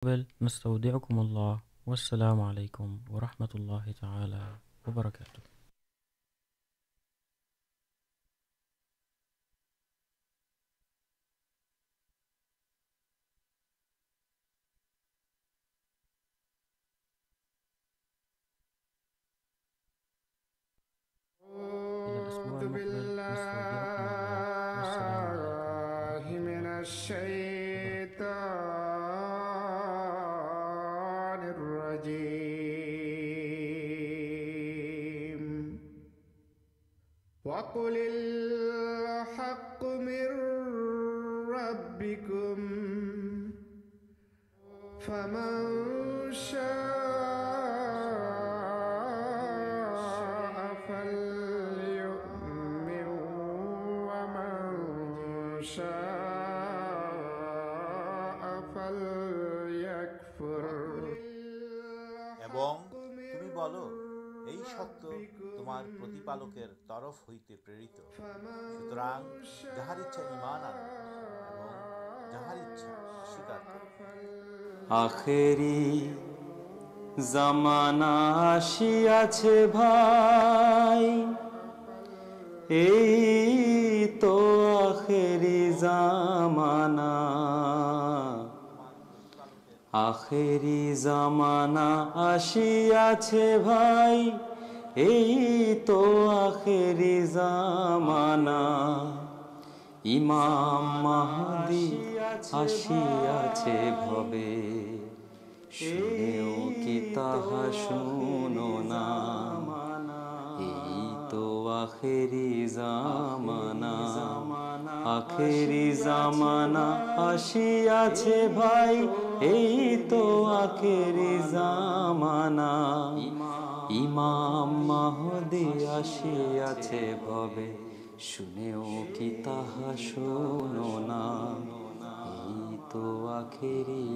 نستودعكم الله والسلام عليكم ورحمة الله تعالى وبركاته. إلى الأسبوع أعوذ المقبل نستودعكم الله والسلام عليكم بالله ورحمة من الله الشيطان الرجيم وقل الحق من ربكم فمن شاء فليؤمن ومن شاء فليكفر এবং তুমি বলো, এই সত্য তোমার প্রতিপালকের তরফ হইতে প্রেরিত। সুতরাং যাহার ইচ্ছা ঈমান আনো এবং যাহার ইচ্ছা অস্বীকার করো। আখেরি জামানা আসিয়াছে ভাই, এই তো আখেরি জামানা। আখেরি জামানা আসিয়াছে ভাই, এই তো আখেরি জামানা। ইমাম মাহদী আসিয়াছে ভবে, শুনেও কি তাহা শুনো না। এই তো আখেরি জামানা, আখেরি জামানা আসিয়াছে ভাই, এই তো আখেরি জামানা। ইমাম মাহদী আসিয়াছে ভবে, শুনেও কি তাহা শোনো না। এই তো আখেরি।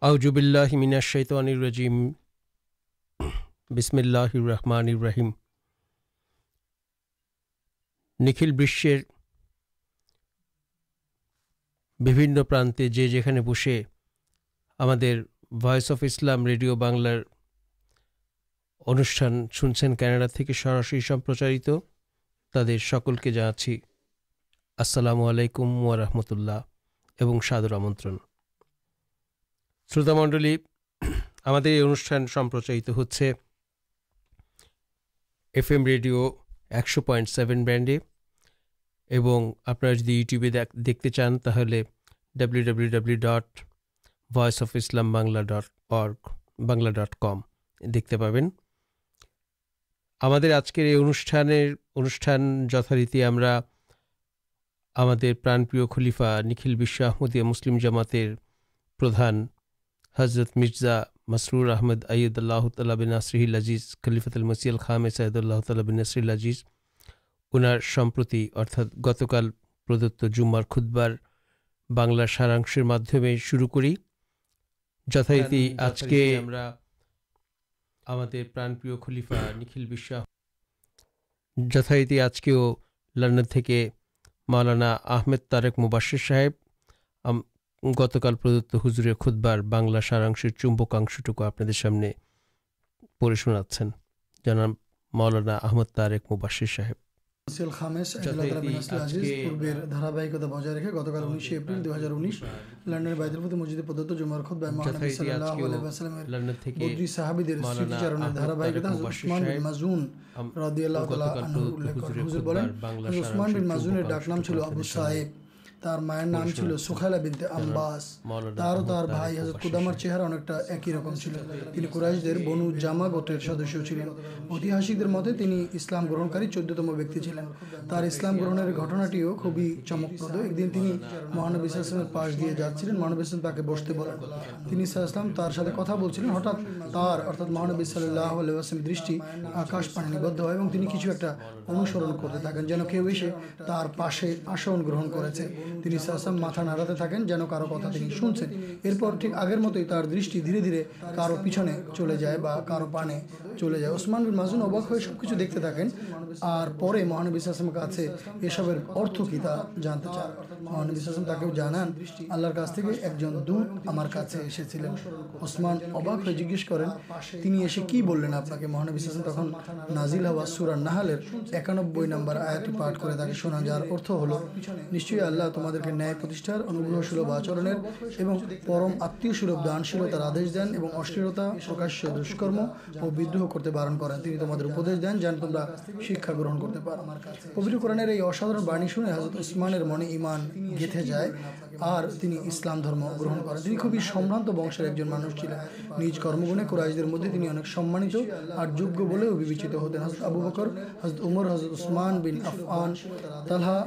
আউযু বিল্লাহি মিনাশ শাইতানির রাজিম। বিসমিল্লাহির রহমানির রহিম। নিখিল বিশ্বের বিভিন্ন প্রান্তে যে যেখানে বসে আমাদের ভয়েস অফ ইসলাম রেডিও বাংলার অনুষ্ঠান শুনছেন, কানাডা থেকে সরাসরি সম্প্রচারিত, তাদের সকলকে জানাচ্ছি আসসালামু আলাইকুম ওয়া রাহমাতুল্লাহ এবং সাদর আমন্ত্রণ। শ্রোতামণ্ডলী, আমাদের এই অনুষ্ঠান সম্প্রচারিত হচ্ছে FM রেডিও 100.7 ব্যান্ডে, এবং আপনারা যদি ইউটিউবে দেখতে চান তাহলে www.voiceofislamBangla.org বাংলা.com দেখতে পাবেন। আমাদের আজকের এই অনুষ্ঠান যথারীতি আমরা আমাদের প্রাণপ্রিয় খলিফা নিখিল বিশ্ব আহমদিয়া মুসলিম জামাতের প্রধান হজরত মির্জা মাসরুর আহমদ আইয়ুদুল্লাহ তাআলা বিন নাসরিহিল আজিজ খলিফাতুল মসিহ আল খামেস আইয়ুদুল্লাহ তাআলা বিন নাসরিহিল আজিজ, ওনার সম্প্রতি অর্থাৎ গতকাল প্রদত্ত জুম্মার খুতবার বাংলা সারাংশের মাধ্যমে শুরু করি। যথারীতি আজকে আমরা আমাদের প্রাণপ্রিয় খলিফা নিখিল বিশ্ব, যথারীতি আজকেও লন্ডন থেকে মাওলানা আহমেদ তারেক মুবাশশির সাহেব গতকাল প্রদত্ত হুজুরের খুতবার বাংলা সারাংশের চুম্বকাংশটুকু আপনাদের সামনে পড়ে শোনাচ্ছেন জনাব মাওলানা আহমদ তারেক মুবাশশির সাহেব। খামেস পূর্বের ধারাবাহিকতা বজায় রেখে গতকাল 19 এপ্রিল 2019 লন্ডনের বাইতুল ফতুহ মসজিদে প্রদত্ত জুমার খুতবায় মহানবী সাল্লাল্লাহু আলাইহি ওয়াসাল্লামের বদরি সাহাবীদের স্মৃতিচারণের ধারাবাহিকতা উসমান বিন মাজুন রাদিয়াল্লাহু তাআলা আনহু উল্লেখ করেন। হুজুর বলেন, উসমান বিন মাজুনের ডাকনাম ছিল আবু সাইব, তার মায়ের নাম ছিল সুখাইলা বিনতে আম্বাস। তার ও তার ভাই হযরত কুদামার চেহারা অনেকটা একই রকম ছিল। তিনি কুরাইশদের বনু জামা গোত্রের সদস্য ছিলেন। ঐতিহাসিকদের মতে তিনি ইসলাম গ্রহণকারী 14তম ব্যক্তি ছিলেন। তার ইসলাম গ্রহণের ঘটনাটিও খুবই চমকপ্রদ। একদিন তিনি মহানবী সাল্লাল্লাহু আলাইহি ওয়াসাল্লামের পাশ দিয়ে যাচ্ছিলেন, মহানবী সাল্লাল্লাহু আলাইহি ওয়াসাল্লাম তাকে বসতে বলেন। তিনি সাল্লাল্লাহু আলাইহি ওয়াসাল্লাম তার সাথে কথা বলছিলেন, হঠাৎ তার অর্থাৎ মহানবী সাল্লাল্লাহু আলাইহি ওয়াসাল্লামের দৃষ্টি আকাশ পানে নিবদ্ধ হয় এবং তিনি কিছু একটা অনুসরণ করতে থাকেন, যেন কেউ এসে তার পাশে আসন গ্রহণ করেছে। তিনি সাল্লাল্লাহু আলাইহি ওয়াসাল্লাম মাথা নাড়াতে থাকেন যেন কারো কথা তিনি শুনছেন। এরপর ঠিক আগের মতোই তার দৃষ্টি ধীরে ধীরে কারো পিছনে চলে যায় বা কারো পানে চলে যায়। ওসমান বিন মাজুন অবাক হয়ে সবকিছু দেখতে থাকেন, আর পরে মহানবী সাল্লাল্লাহু আলাইহি ওয়াসাল্লামের কাছে এসবের অর্থ কি তা জানতে চান। মহানবী সাল্লাল্লাহু আলাইহি ওয়াসাল্লাম তাকেও জানান, আল্লাহর কাছ থেকে একজন দূত আমার কাছে এসেছিলেন। ওসমান অবাক হয়ে জিজ্ঞেস করেন, তিনি এসে কি বললেন আপনাকে? মহানবী সাল্লাল্লাহু আলাইহি ওয়াসাল্লাম তখন নাজিল হওয়া সূরা নাহলের 91 নম্বর আয়াতটি পাঠ করে তাকে শোনান, যার অর্থ হলো, নিশ্চয়ই আল্লাহ তোমাদেরকে ন্যায় প্রতিষ্ঠার, অনুগ্রহসুলভ আচরণের এবং পরম আত্মীয় সুলভ দানশীলতার আদেশ দেন এবং অশ্লীলতা, প্রকাশ্য দুষ্কর্ম ও বিদ্রোহ করতে বারণ করেন। তিনি তোমাদের উপদেশ দেন যেন তোমরা শিক্ষা গ্রহণ করতে পারো। পবিত্র কোরআনের এই অসাধারণ বাণী শুনে হযরত উসমানের মনে ঈমান গেঁথে যায় আর তিনি ইসলাম ধর্ম গ্রহণ করেন। তিনি খুবই সম্ভ্রান্ত বংশের একজন মানুষ ছিলেন। নিজ কর্মগুণে কুরাইশদের মধ্যে তিনি অনেক সম্মানিত আর যোগ্য বলেও বিবেচিত হতেন। হযরত আবু বকর, হযরত উমর, হযরত উসমান বিন আফফান, তালহা,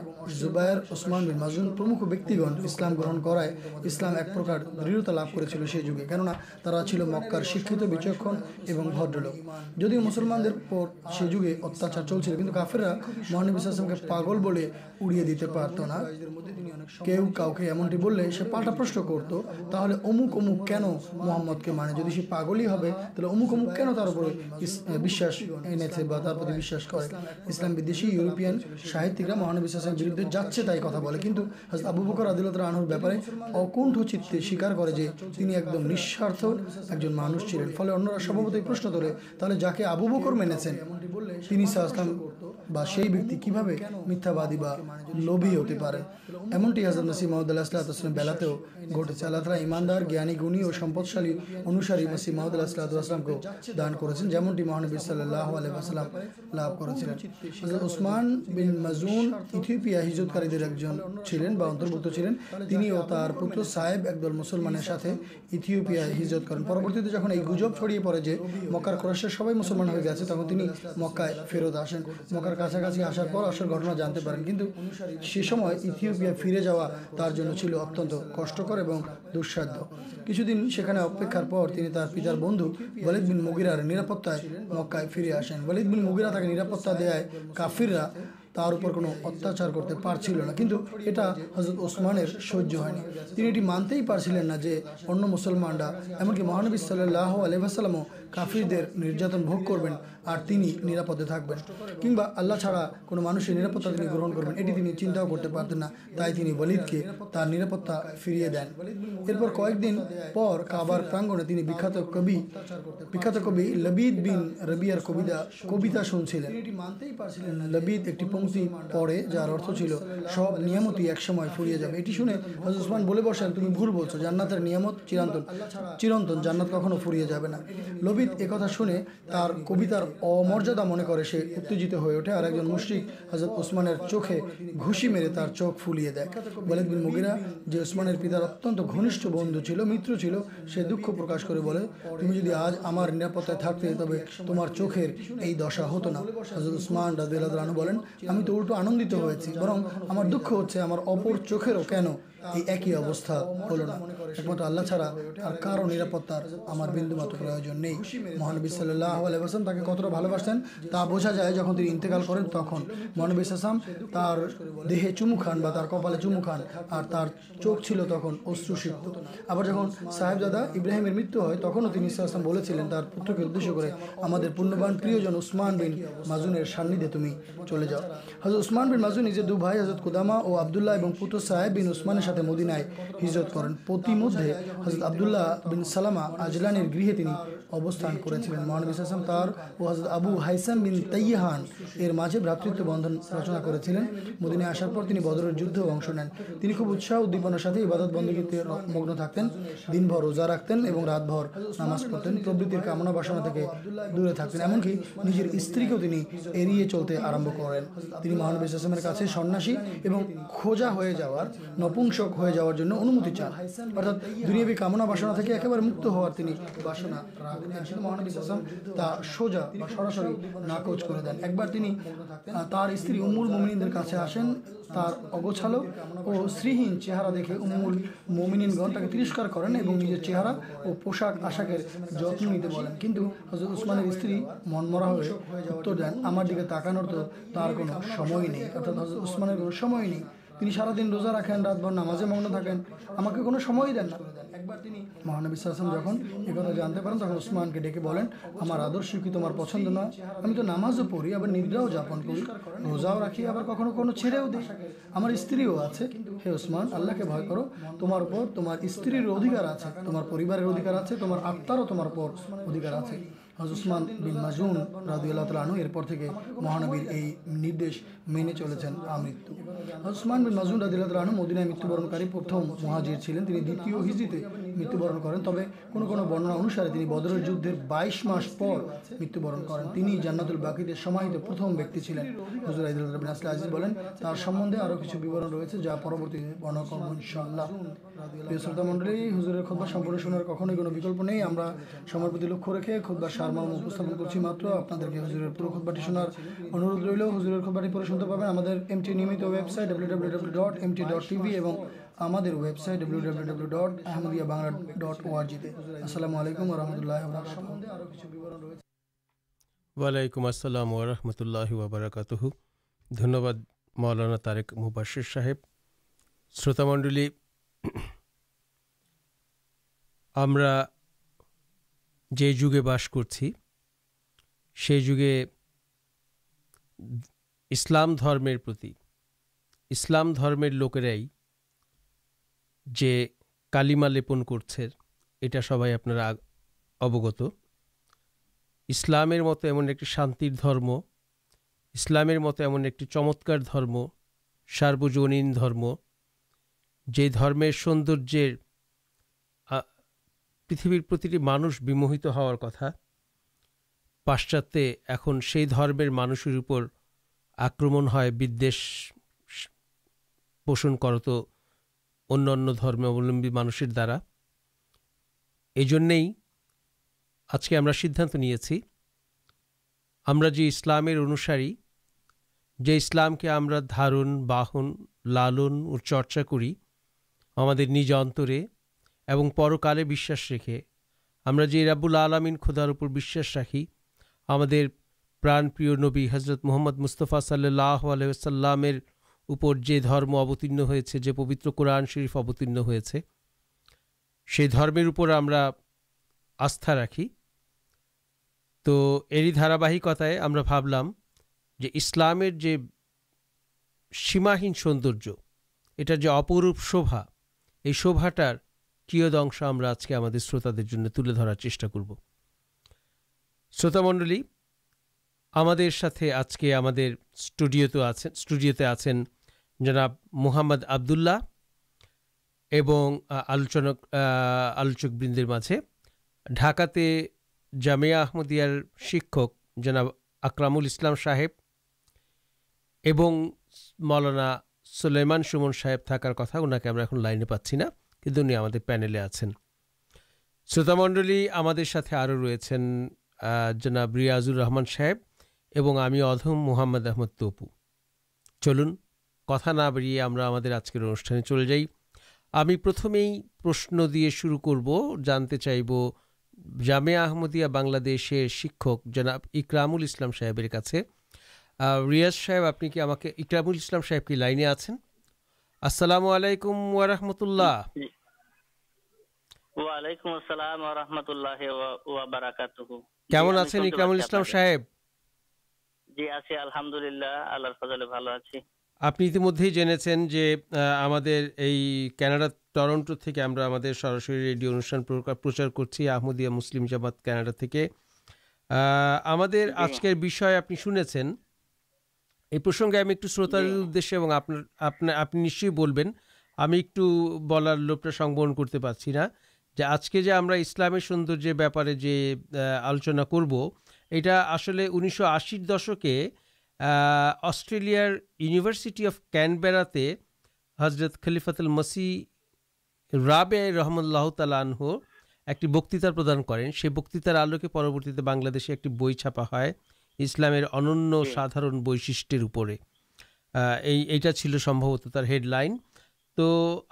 জুবায়ের, ওসমান বিন মাজুন প্রমুখ ব্যক্তিগণ ইসলাম গ্রহণ করায় ইসলাম এক প্রকার দৃঢ়তা লাভ করেছিল সেই যুগে, কেননা তারা ছিল মক্কার শিক্ষিত, বিচক্ষণ এবং ভদ্রলোক। যদিও মুসলমানদের পর সে যুগে অত্যাচার চলছিল, কিন্তু কাফেররা মহানবী সাল্লাল্লাহু আলাইহি ওয়াসাল্লামকে পাগল বলে উড়িয়ে দিতে পারত না। কেউ কাউকে এমনটি বললে সে পাল্টা প্রশ্ন করতো, তাহলে অমুক অমুক কেন মুহাম্মদকে মানে? যদি সে পাগলই হবে তাহলে অমুক অমুক কেন তার উপরে বিশ্বাস এনেছে বা তার প্রতি বিশ্বাস করে? ইসলাম বিদ্বেষী ইউরোপিয়ান সাহিত্যিকরা মহানবী সাল্লাল্লাহু আলাইহি ওয়াসাল্লামের বিরুদ্ধে যাচ্ছে তাই কথা বলে, কিন্তু হযরত আবু বকর রাদিয়াল্লাহু আনহুর ব্যাপারে অকুণ্ঠ চিত্তে স্বীকার করে যে তিনি একদম নিঃস্বার্থ একজন মানুষ ছিলেন। ফলে অন্যরা স্বভাবতই প্রশ্ন তোলে, তাহলে যাকে আবু বকর মেনেছেন তিনি সাল্লাল্লাহু বা সেই ব্যক্তি কিভাবে মিথ্যাবাদী বা লোভী হতে পারে? এমনটি হযরত মসিহ মাউদ আলাইহিস সালাম বেলাতেও ঘটেছে। আল্লাহ তাআলা ঈমানদার, জ্ঞানী, গুণী ও সম্পদশালী অনুসারী মসিহ মাউদ আলাইহিস সালামকে দান করেছেন, যেমনটি মহানবী সাল্লাল্লাহু আলাইহি ওয়াসাল্লাম লাভ করেছিলেন। হযরত উসমান বিন মাজুন ইথিওপিয়া হিজরতকারীদের একজন ছিলেন বা অন্তর্ভুক্ত ছিলেন। তিনি ও তার পুত্র সাহেব একদল মুসলমানের সাথে ইথিওপিয়ায় হিজরত করেন। পরবর্তীতে যখন এই গুজব ছড়িয়ে পড়ে যে মক্কার কুরাইশের সবাই মুসলমান হয়ে গেছে, তখন তিনি মক্কায় ফেরত আসেন। মক্কার কাছাকাছি আসার পর আসল ঘটনা জানতে পারেন, কিন্তু সে সময় ইথিওপিয়া ফিরে যাওয়া তার জন্য ছিল অত্যন্ত কষ্টকর এবং দুঃসাধ্য। কিছুদিন সেখানে অপেক্ষার পর তিনি তার পিতার বন্ধু ওয়ালিদ বিন মুগিরার নিরাপত্তায় মক্কায় ফিরে আসেন। ওয়ালিদ বিন মুগিরা তাকে নিরাপত্তা দেয় কাফিররা তার উপর কোনো অত্যাচার করতে পারছিল না, কিন্তু এটা হযরত ওসমানের সহ্য হয়নি। তিনি এটি মানতেই পারছিলেন না যে অন্য মুসলমানরা, এমনকি মহানবী সাল্লাল্লাহু আলাইহি ওয়াসাল্লামও কাফিরদের নির্যাতন ভোগ করবেন আর তিনি নিরাপদে থাকবেন, কিংবা আল্লাহ ছাড়া কোনো মানুষের নিরাপত্তা তিনি গ্রহণ করবেন, এটি তিনি চিন্তাও করতে পারতেন না। তাই তিনি ওয়ালিদকে তার নিরাপত্তা ফিরিয়ে দেন। এরপর কয়েকদিন পর কাবার প্রাঙ্গণে তিনি বিখ্যাত কবি লবিদ বিন রবিয়ার কবিতা শুনছিলেন। লবিদ একটি পংক্তি পড়ে যার অর্থ ছিল, সব নিয়ামতই একসময় ফুরিয়ে যাবে। এটি শুনে হযরত উসমান বলে বসেন, তুমি ভুল বলছো, জান্নাতের নিয়ামত চিরন্তন, জান্নাত কখনো ফুরিয়ে যাবে না। লবিদ একথা শুনে তার কবিতার অমর্যাদা মনে করে সে উত্তেজিত হয়ে ওঠে আর একজন মুশরিক হযরত উসমানের চোখে ঘুষি মেরে তার চোখ ফুলিয়ে দেয়। ওয়ালিদ বিন মুগিরা, যে উসমানের পিতার অত্যন্ত ঘনিষ্ঠ বন্ধু ছিল, মিত্র ছিল, সে দুঃখ প্রকাশ করে বলে, তুমি যদি আজ আমার নিরাপত্তায় থাকতে তবে তোমার চোখের এই দশা হতো না। হযরত উসমান রাদিয়াল্লাহু আনহু বলেন, আমি তো উল্টো আনন্দিত হয়েছি, বরং আমার দুঃখ হচ্ছে আমার অপর চোখেরও কেন এই একই অবস্থা হলো না। একমাত্র আল্লাহ ছাড়া আর কারো নিরাপত্তার আমার বিন্দুমাত্র প্রয়োজন নেই। মহানবী সাল্লাল্লাহু আলাইহি ওয়াসাল্লাম তাকে কতটা ভালোবাসতেন তা বোঝা যায় যখন তিনি ইন্তেকাল করেন। তখন মহানবী সাল্লাল্লাহু আলাইহি ওয়াসাল্লাম তার দেহে চুমু খান বা তার কপালে চুমু খান আর তার চোখ ছিল তখন অশ্রুসিক্ত। আবার যখন সাহেবজাদা ইব্রাহিমের মৃত্যু হয়, তখনও তিনি সাল্লাল্লাহু আলাইহি ওয়াসাল্লাম বলেছিলেন তার পুত্রকে উদ্দেশ্য করে, আমাদের পুণ্যবান প্রিয়জন উসমান বিন মাজুনের সান্নিধ্যে তুমি চলে যাও। হযরত উসমান বিন মাজুন নিজের দু ভাই হযরত কুদামা ও আব্দুল্লাহ এবং পুত্র সাহেব বিন উসমানের সাথে মদিনায় হিজরত করেন। প্রতিমধ্যে হযরত আব্দুল্লাহ বিন সালামা আজলানির গৃহে তিনি অবস্থান করেছিলেন। মহানবী সাল্লাল্লাহু আলাইহি ওয়াসাল্লাম তার ও হযরত আবু হাইসাম বিন তাইয়াহান এর মাঝে ভ্রাতৃত্ব বন্ধন রচনা করেছিলেন। মদিনায় আসার পর তিনি বদরের যুদ্ধে অংশ নেন। তিনি খুব উৎসাহ উদ্দীপনার সাথে ইবাদত বন্দেগীতে মগ্ন থাকতেন, দিনভর রোজা রাখতেন এবং রাতভর নামাজ পড়তেন, প্রবৃত্তির কামনা বাসনা থেকে দূরে থাকতেন, এমনকি নিজের স্ত্রীকেও তিনি এড়িয়ে চলতে আরম্ভ করেন। তিনি মহানবী সাল্লাল্লাহু আলাইহি ওয়াসাল্লামের কাছে সন্ন্যাসী এবং খোঁজা হয়ে যাওয়ার, নপুংসক হয়ে যাওয়ার জন্য অনুমতি চান, অর্থাৎ দুনিয়াবী কামনা বাসনা থেকে একেবারে মুক্ত হওয়ার তিনি বাসনা রাখতেন। কিন্তু মহানবী সাল্লাল্লাহু আলাইহি ওয়াসাল্লাম তা সোজা বা সরাসরি নাকচ করে দেন। একবার তিনি তার স্ত্রী উম্মুল মুমিনিনদের কাছে আসেন। তার অগোছালো ও শ্রীহীন চেহারা দেখে উম্মুল মুমিনিনগণ তাকে তিরস্কার করেন এবং নিজের চেহারা ও পোশাক আশাকের যত্ন নিতে বলেন। কিন্তু হযরত উসমানের স্ত্রী মনমরা হয়ে উত্তর দেন, আমার দিকে তাকানোর তো তার কোনো সময় নেই, অর্থাৎ হযরত উসমানের কোনো সময় নেই। তিনি সারাদিন রোজা রাখেন, রাতভর নামাজে মগ্ন থাকেন, আমাকে কোনো সময়ই দেন না। একবার তিনি মহানবী সাল্লাল্লাহু আলাইহি ওয়াসাল্লাম যখন একথা জানতে পারেন তখন উসমানকে ডেকে বলেন, আমার আদর্শ কি তোমার পছন্দ নয়? আমি তো নামাজও পড়ি, আবার নিদ্রাও যাপন করি, রোজাও রাখি, আবার কখনো কোনো ছেড়েও দিই, আমার স্ত্রীও আছে। হে উসমান, আল্লাহকে ভয় করো, তোমার উপর তোমার স্ত্রীর অধিকার আছে, তোমার পরিবারের অধিকার আছে, তোমার আত্মারও তোমার উপর অধিকার আছে। হযরত উসমান বিন মাজুন রাদিয়াল্লাহু তাআলা আনহু এরপর থেকে মহানবীর এই নির্দেশ মেনে চলেছেন আমৃত্যু। হযরত উসমান বিন মাজুন রাদিয়াল্লাহু তাআলা আনহু মদিনায় মৃত্যুবরণকারী প্রথম মুহাজির ছিলেন। তিনি দ্বিতীয় হিজরিতে মৃত্যুবরণ করেন, তবে কোনো কোনো বর্ণনা অনুসারে তিনি বদরের যুদ্ধের 22 মাস পর মৃত্যুবরণ করেন। তিনি জান্নাতুল বাকিতে সমাহিত প্রথম ব্যক্তি ছিলেন। হুজুর আইদুল্লাহ বিন আসলে আজিজ বলেন, তার সম্বন্ধে আরও কিছু বিবরণ রয়েছে যা পরবর্তীতে বর্ণনা করব ইনশাআল্লাহ। প্রিয় শ্রোতা মণ্ডলী, হুজুরের খুতবা সম্পূর্ণ শোনার কখনোই কোনো বিকল্প নেই। আমরা সময়ের প্রতি লক্ষ্য রেখে খুতবার সারমর্ম উপস্থাপন করছি মাত্র। আপনাদেরকে হুজুরের পুরো খুতবাটি শোনার অনুরোধ রইল। হুজুরের খুতবাটি পরে শুনতে পাবেন আমাদের এমটি নিয়মিত ওয়েবসাইট www.mt.tv এবং আমাদের ওয়েবসাইট www.ahmadiabangla.org তে। আসসালামু আলাইকুম ওয়া রাহমাতুল্লাহি ওয়া বারাকাতুহু। ওয়ালাইকুম আসসালাম ওয়া রাহমাতুল্লাহি ওয়া বারাকাতুহু। ধন্যবাদ মাওলানা তারেক মুবাশশির সাহেব। শ্রোতামণ্ডলী, আমরা যে যুগে বাস করছি সেই যুগে ইসলাম ধর্মের প্রতি, ইসলাম ধর্মের লোকেরাই যে কালিমা লেপন করছে এটা সবাই আপনারা অবগত। ইসলামের মতো এমন একটি শান্তির ধর্ম, ইসলামের মতো এমন একটি চমৎকার ধর্ম, সার্বজনীন ধর্ম, যে ধর্মের সৌন্দর্যের পৃথিবীর প্রতিটি মানুষ বিমোহিত হওয়ার কথা, পাশ্চাত্যে এখন সেই ধর্মের মানুষের উপর আক্রমণ হয়, বিদ্বেষ পোষণ করত অন্য অন্য ধর্মাবলম্বী মানুষের দ্বারা। এই জন্যেই আজকে আমরা সিদ্ধান্ত নিয়েছি, আমরা যে ইসলামের অনুসারী, যে ইসলামকে আমরা ধারণ, বাহন, লালন ও চর্চা করি আমাদের নিজ অন্তরে এবং পরকালে বিশ্বাস রেখে, আমরা যে রাব্বুল আলামিন খোদার উপর বিশ্বাস রাখি, আমাদের প্রাণপ্রিয় নবী হজরত মুহাম্মদ মুস্তাফা সাল্লাল্লাহু আলাইহি ওয়াসাল্লামের উপর যে ধর্ম অবতীর্ণ হয়েছে, যে পবিত্র কোরআন শরীফ অবতীর্ণ হয়েছে, সেই ধর্মের উপর আমরা আস্থা রাখি। তো এরই ধারাবাহিকতায় আমরা ভাবলাম যে ইসলামের যে সীমাহীন সৌন্দর্য, এটার যে অপরূপ শোভা, এই শোভাটার কিয়দংশ আমরা আজকে আমাদের শ্রোতাদের জন্য তুলে ধরার চেষ্টা করব। শ্রোতামণ্ডলী, আমাদের সাথে আজকে আমাদের স্টুডিওতে আছেন জনাব মুহাম্মদ আবদুল্লাহ এবং আলোচকবৃন্দের মাঝে ঢাকাতে জামিয়া আহমদিয়ার শিক্ষক জনাব আকরামুল ইসলাম সাহেব এবং মাওলানা সুলাইমান সুমন সাহেব থাকার কথা, ওনাকে আমরা এখন লাইনে পাচ্ছি না, কিন্তু উনি আমাদের প্যানেলে আছেন। শ্রোতামণ্ডলী, আমাদের সাথে আরও রয়েছেন জনাব রিয়াজুর রহমান সাহেব এবং আমি অধম মুহাম্মদ আহমদ তপু। চলুন কথা না বাড়িয়ে আমরা আমাদের আজকের অনুষ্ঠানে চলে যাই। আমি প্রথমেই প্রশ্ন দিয়ে শুরু করব, জানতে চাইব জামিয়া আহমদিয়া বাংলাদেশের শিক্ষক জনাব ইকরামুল ইসলাম সাহেবের কাছে। রিয়াজ সাহেব, আপনি কি আমাকে, ইকরামুল ইসলাম সাহেব কি লাইনে আছেন? আসসালামু আলাইকুম ওয়া রাহমাতুল্লাহ। ওয়া আলাইকুম আসসালাম ওয়া রাহমাতুল্লাহি ওয়া বারাকাতুহু। কেমন আছেন ইকরামুল ইসলাম সাহেব? জি আছি, আলহামদুলিল্লাহ, আল্লাহর ফজলে ভালো আছি। আপনি ইতিমধ্যেই জেনেছেন যে আমাদের এই কানাডা টরন্টো থেকে আমরা আমাদের সরাসরি রেডিও অনুষ্ঠান প্রচার করছি, আহমদিয়া মুসলিম জামাত কানাডা থেকে। আমাদের আজকের বিষয় আপনি শুনেছেন। এই প্রসঙ্গে আমি একটু শ্রোতাদের উদ্দেশ্যে, এবং আপনি নিশ্চয়ই বলবেন, আমি একটু বলার লোভটা সংবরণ করতে পারছি না, যে আজকে যে আমরা ইসলামের সৌন্দর্যের ব্যাপারে যে আলোচনা করব, এটা আসলে 1980-র দশকে অস্ট্রেলিয়ার ইউনিভার্সিটি অফ ক্যানবেরাতে হজরত খলিফাতুল মসিহ রাবে রহমতুল্লাহ তাআলা আনহু একটি বক্তৃতা প্রদান করেন। সেই বক্তৃতার আলোকে পরবর্তীতে বাংলাদেশে একটি বই ছাপা হয় ইসলামের অনন্য সাধারণ বৈশিষ্ট্যের উপরে। এইটা ছিল সম্ভবত তার হেডলাইন। তো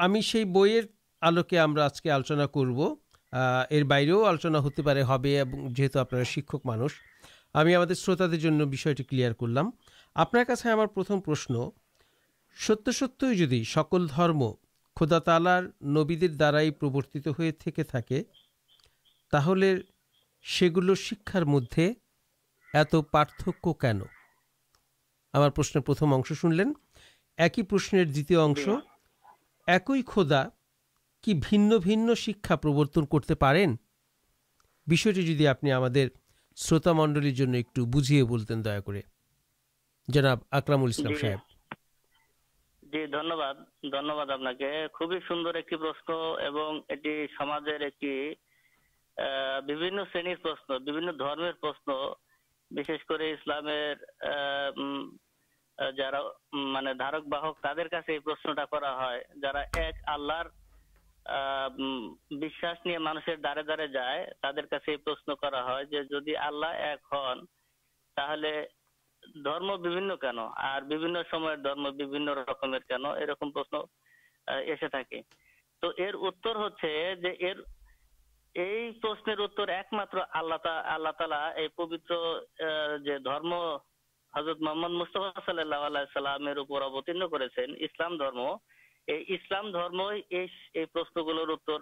আমি সেই বইয়ের আলোকে আমরা আজকে আলোচনা করব, এর বাইরেও আলোচনা হতে পারে, হবে, এবং যেহেতু আপনারা শিক্ষক মানুষ, আমি আমাদের শ্রোতাদের জন্য বিষয়টি ক্লিয়ার করলাম। আপনার কাছে আমার প্রথম প্রশ্ন, সত্য সত্যই যদি সকল ধর্ম খোদা তাআলার নবীদের দ্বারাই প্রবর্তিত হয়ে থেকে থাকে, তাহলে সেগুলো শিক্ষার মধ্যে এত পার্থক্য কেন? আমার প্রশ্নের প্রথম অংশ শুনলেন। একই প্রশ্নের দ্বিতীয় অংশ, একই খোদা কি ভিন্ন ভিন্ন শিক্ষা প্রবর্তন করতে পারেন? বিষয়টি যদি আপনি আমাদের শ্রোতা মণ্ডলীর জন্য একটু বুঝিয়ে বলতেন দয়া করে, জনাব আকরামুল ইসলাম সাহেব। জি, ধন্যবাদ। ধন্যবাদ আপনাকে। খুবই সুন্দর একটি প্রশ্ন, এবং এটি সমাজের একটি বিভিন্ন শ্রেণীর প্রশ্ন, বিভিন্ন ধর্মের প্রশ্ন, বিশেষ করে ইসলামের যারা মানে ধারক বাহক, তাদের কাছে এই প্রশ্নটা করা হয়। যারা এক আল্লাহর বিশ্বাস নিয়ে মানুষের দ্বারে দ্বারে যায়, তাদের কাছে এই প্রশ্ন করা হয় যে যদি আল্লাহ এক হন, তাহলে ধর্ম বিভিন্ন কেন, আর বিভিন্ন সময়ের ধর্ম বিভিন্ন রকমের কেন, এরকম প্রশ্ন এসে থাকে। তো এর উত্তর হচ্ছে যে এই প্রশ্নের উত্তর একমাত্র আল্লাহ তাআলা এই পবিত্র যে ধর্ম হযরত মুহাম্মদ মুস্তাফা সাল্লাল্লাহু আলাইহি সাল্লামের উপর অবতীর্ণ করেছেন, ইসলাম ধর্ম, এই ইসলাম ধর্মই এই প্রশ্নগুলোর উত্তর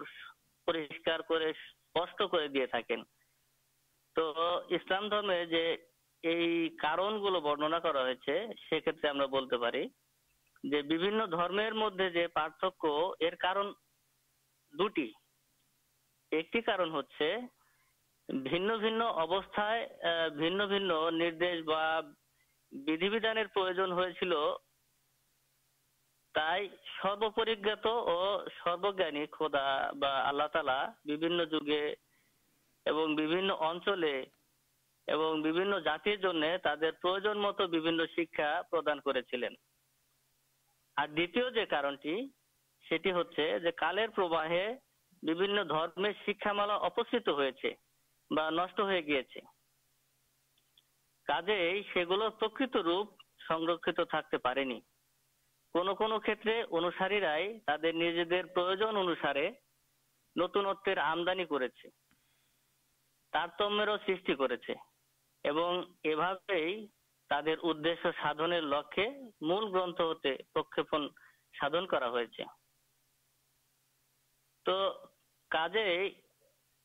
পরিষ্কার করে স্পষ্ট করে দিয়ে থাকেন। তো ইসলাম ধর্মে যে এই কারণগুলো বর্ণনা করা হয়েছে, সেক্ষেত্রে আমরা বলতে পারি যে বিভিন্ন ধর্মের মধ্যে যে পার্থক্য, এর কারণ দুটি। একটি কারণ হচ্ছে ভিন্ন ভিন্ন অবস্থায় ভিন্ন ভিন্ন নির্দেশ বা বিধিবিধানের প্রয়োজন হয়েছিল, তাই সর্বপরিজ্ঞাত ও সর্বজ্ঞানী খোদা বা আল্লাহ তাআলা বিভিন্ন যুগে এবং বিভিন্ন অঞ্চলে এবং বিভিন্ন জাতির জন্য তাদের প্রয়োজন মতো বিভিন্ন শিক্ষা প্রদান করেছিলেন। আর দ্বিতীয় যে কারণটি, সেটি হচ্ছে যে কালের প্রবাহে বিভিন্ন ধর্মের শিক্ষামালা অপসৃত হয়েছে বা নষ্ট হয়ে গিয়েছে, কাজেই সেগুলো প্রকৃত রূপ সংরক্ষিত থাকতে পারেনি। কোনো কোনো ক্ষেত্রে অনুসারীরাই তাদের নিজেদের প্রয়োজন অনুসারে নতুনত্বের আমদানি করেছে, তারতম্যেরও সৃষ্টি করেছে, এবং এভাবেই তাদের উদ্দেশ্য সাধনের লক্ষ্যে মূল গ্রন্থ হতে প্রক্ষেপণ সাধন করা হয়েছে। তো কাজেই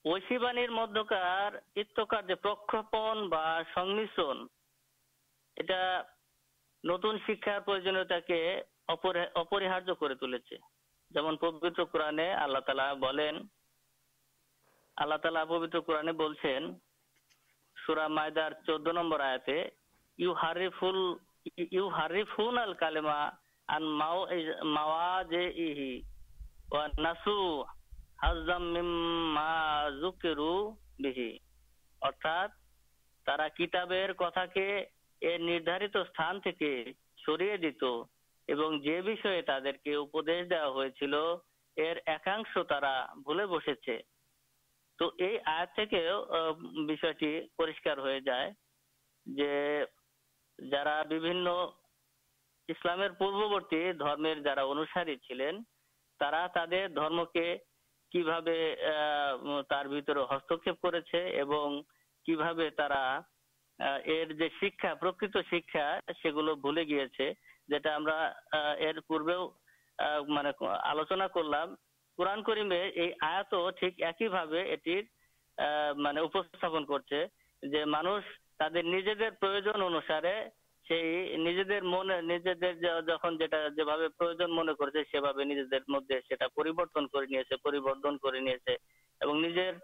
ঐশীবাণীর মধ্যকার ইত্যকার যে প্রক্ষেপণ বা সংমিশ্রণ, এটা নতুন শিক্ষার প্রয়োজনীয়তাকে অপরিহার্য করে তুলেছে। যেমন পবিত্র কোরআনে আল্লাহ তাআলা পবিত্র কোরআনে বলছেন, সূরা মায়দার 14 নম্বর আয়াতে, ইউহারিফুন আল কালেমা আন মাওয়াজিহি ওয়া নাসু হাজ্জাম মিম্মা যুকিরু বিহি। অর্থাৎ তারা কিতাবের কথাকে এর নির্ধারিত স্থান থেকে সরিয়ে দিত, এবং যে বিষয়ে তাদেরকে উপদেশ দেওয়া হয়েছিল এর একাংশ তারা ভুলে বসেছে। তো এই আয়াত থেকে বিষয়টি পরিষ্কার হয়ে যায় যে যারা বিভিন্ন ইসলামের পূর্ববর্তী ধর্মের যারা অনুসারী ছিলেন, তারা তাদের ধর্মকে কিভাবে তার ভিতরে হস্তক্ষেপ করেছে, এবং কিভাবে তারা এর যে শিক্ষা, প্রকৃত শিক্ষা, সেগুলো ভুলে গিয়েছে, যেটা আমরা এর পূর্বেও মানে আলোচনা করলাম। কুরআন কারীমে এই আয়াতও ঠিক একইভাবে এটির মানে উপস্থাপন করছে যে মানুষ তাদের নিজেদের প্রয়োজন অনুসারে সেই নিজেদের যখন যেভাবে প্রয়োজন মনে করেছে, সেভাবে নিজেদের মধ্যে সেটা পরিবর্তন করে নিয়েছে এবং নিজের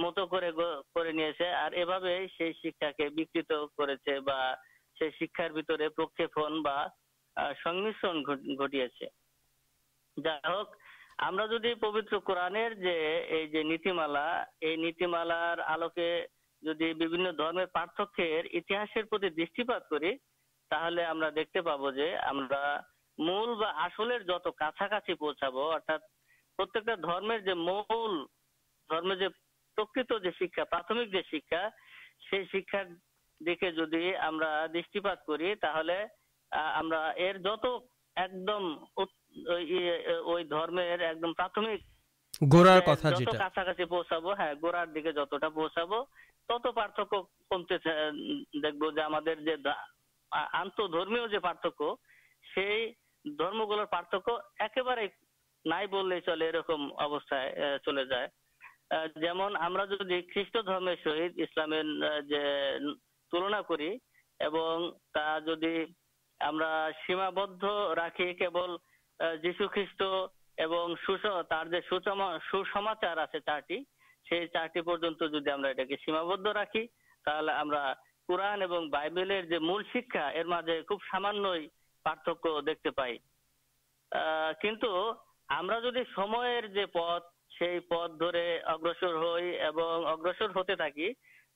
মতো করে নিয়েছে, আর এভাবে সেই শিক্ষাকে বিকৃত করেছে বা সেই শিক্ষার ভিতরে প্রক্ষেপণ বা সংমিশ্রণ ঘটিয়েছে। যাই হোক, আমরা যদি পবিত্র কোরআনের যে এই যে নীতিমালা, এই নীতিমালার আলোকে যদি বিভিন্ন ধর্মের পার্থক্যের ইতিহাসের প্রতি দৃষ্টিপাত করি, তাহলে আমরা দেখতে পাবো যে আমরা মূল বা আসলের যত কাছাকাছি পৌঁছাবো, অর্থাৎ প্রত্যেকটা ধর্মের যে মূল ধর্মের যে প্রকৃত যে শিক্ষা, প্রাথমিক যে শিক্ষা, সেই শিক্ষার দিকে যদি আমরা দৃষ্টিপাত করি, তাহলে আমরা এর যত একদম ওই ধর্মের একদম প্রাথমিক গোড়ার কথা যত যেটা কাছাকাছি পৌঁছাবো, হ্যাঁ, গোড়ার দিকে যতটা পৌঁছাবো, তত পার্থক্য কমতে দেখবো যে আমাদের যে আন্তঃধর্মীয় যে পার্থক্য, সেই ধর্মগুলোর পার্থক্য একেবারে নাই বললেই চলে, এরকম অবস্থায় চলে যায়। যেমন আমরা যদি খ্রিস্ট ধর্মের সহিত ইসলামের যে তুলনা করি এবং তা যদি আমরা সীমাবদ্ধ রাখি কেবল যীশু খ্রিস্ট এবং তার যে সুসমাচার আছে চারটি, সেই চারটি পর্যন্ত যদি আমরা এটাকে সীমাবদ্ধ রাখি, তাহলে আমরা কোরআন এবং বাইবেলের যে মূল শিক্ষা এর মাঝে খুব সামান্যই পার্থক্য দেখতে পাই। কিন্তু আমরা যদি সময়ের যে পথ, সেই পথ ধরে অগ্রসর হই এবং অগ্রসর হতে থাকি,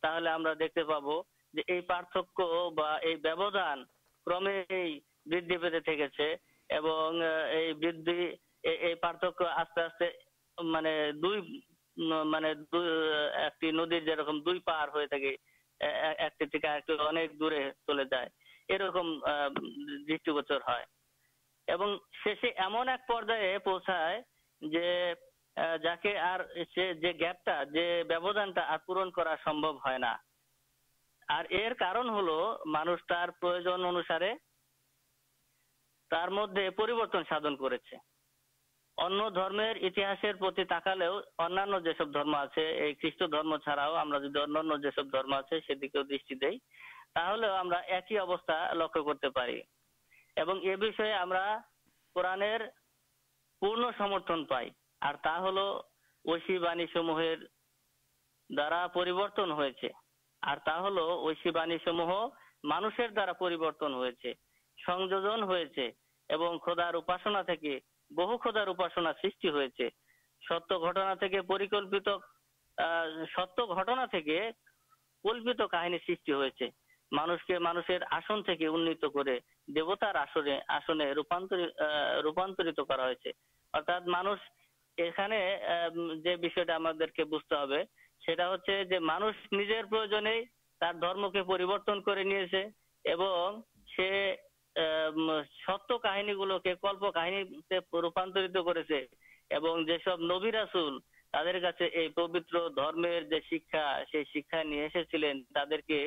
তাহলে আমরা দেখতে পাবো যে এই পার্থক্য বা এই ব্যবধান ক্রমেই বৃদ্ধি পেতে থেকেছে এবং এই পার্থক্য আস্তে আস্তে একটি নদীর যেরকম দুই পার হয়ে থাকে, একটি থেকে আরেকটি অনেক দূরে চলে যায়, এরকম দৃষ্টিগোচর হয় এবং শেষে এমন এক পর্যায়ে পৌঁছায় যে যাকে আর যে গ্যাপটা, যে ব্যবধানটা আর পূরণ করা সম্ভব হয় না। আর এর কারণ হলো মানুষ তার প্রয়োজন অনুসারে তার মধ্যে পরিবর্তন সাধন করেছে। অন্য ধর্মের ইতিহাসের প্রতি তাকালেও অন্যান্য যেসব ধর্ম আছে, এই খ্রিস্ট ধর্ম ছাড়াও আমরা যদি অন্যান্য যেসব ধর্ম আছে সেদিকেও দৃষ্টি দেই, তাহলেও আমরা একই অবস্থা লক্ষ্য করতে পারি এবং এ বিষয়ে আমরা কোরআনের পূর্ণ সমর্থন পাই। আর তা হলো ঐশী বাণী সমূহের দ্বারা পরিবর্তন হয়েছে, আর তা হলো ঐশী বাণী সমূহ মানুষের দ্বারা পরিবর্তন হয়েছে, সংযোজন হয়েছে এবং খোদার উপাসনা থেকে বহু খোদার উপাসনা সৃষ্টি হয়েছে। সত্য ঘটনা থেকে কল্পিত কাহিনী সৃষ্টি হয়েছে। মানুষকে মানুষের আসন থেকে উন্নীত করে দেবতার আসনে রূপান্তরিত করা হয়েছে। অর্থাৎ মানুষ এখানে যে বিষয়টা আমাদেরকে বুঝতে হবে সেটা হচ্ছে যে মানুষ নিজের প্রয়োজনেই তার ধর্মকে পরিবর্তন করে নিয়েছে এবং সে সত্য কাহিনীগুলোকে কল্প কাহিনীতে রূপান্তরিত করেছে এবং যেসব নবী রাসূল তাদের কাছে এই পবিত্র ধর্মের যে শিক্ষা, সেই শিক্ষা নিয়ে এসেছিলেন, তাদেরকে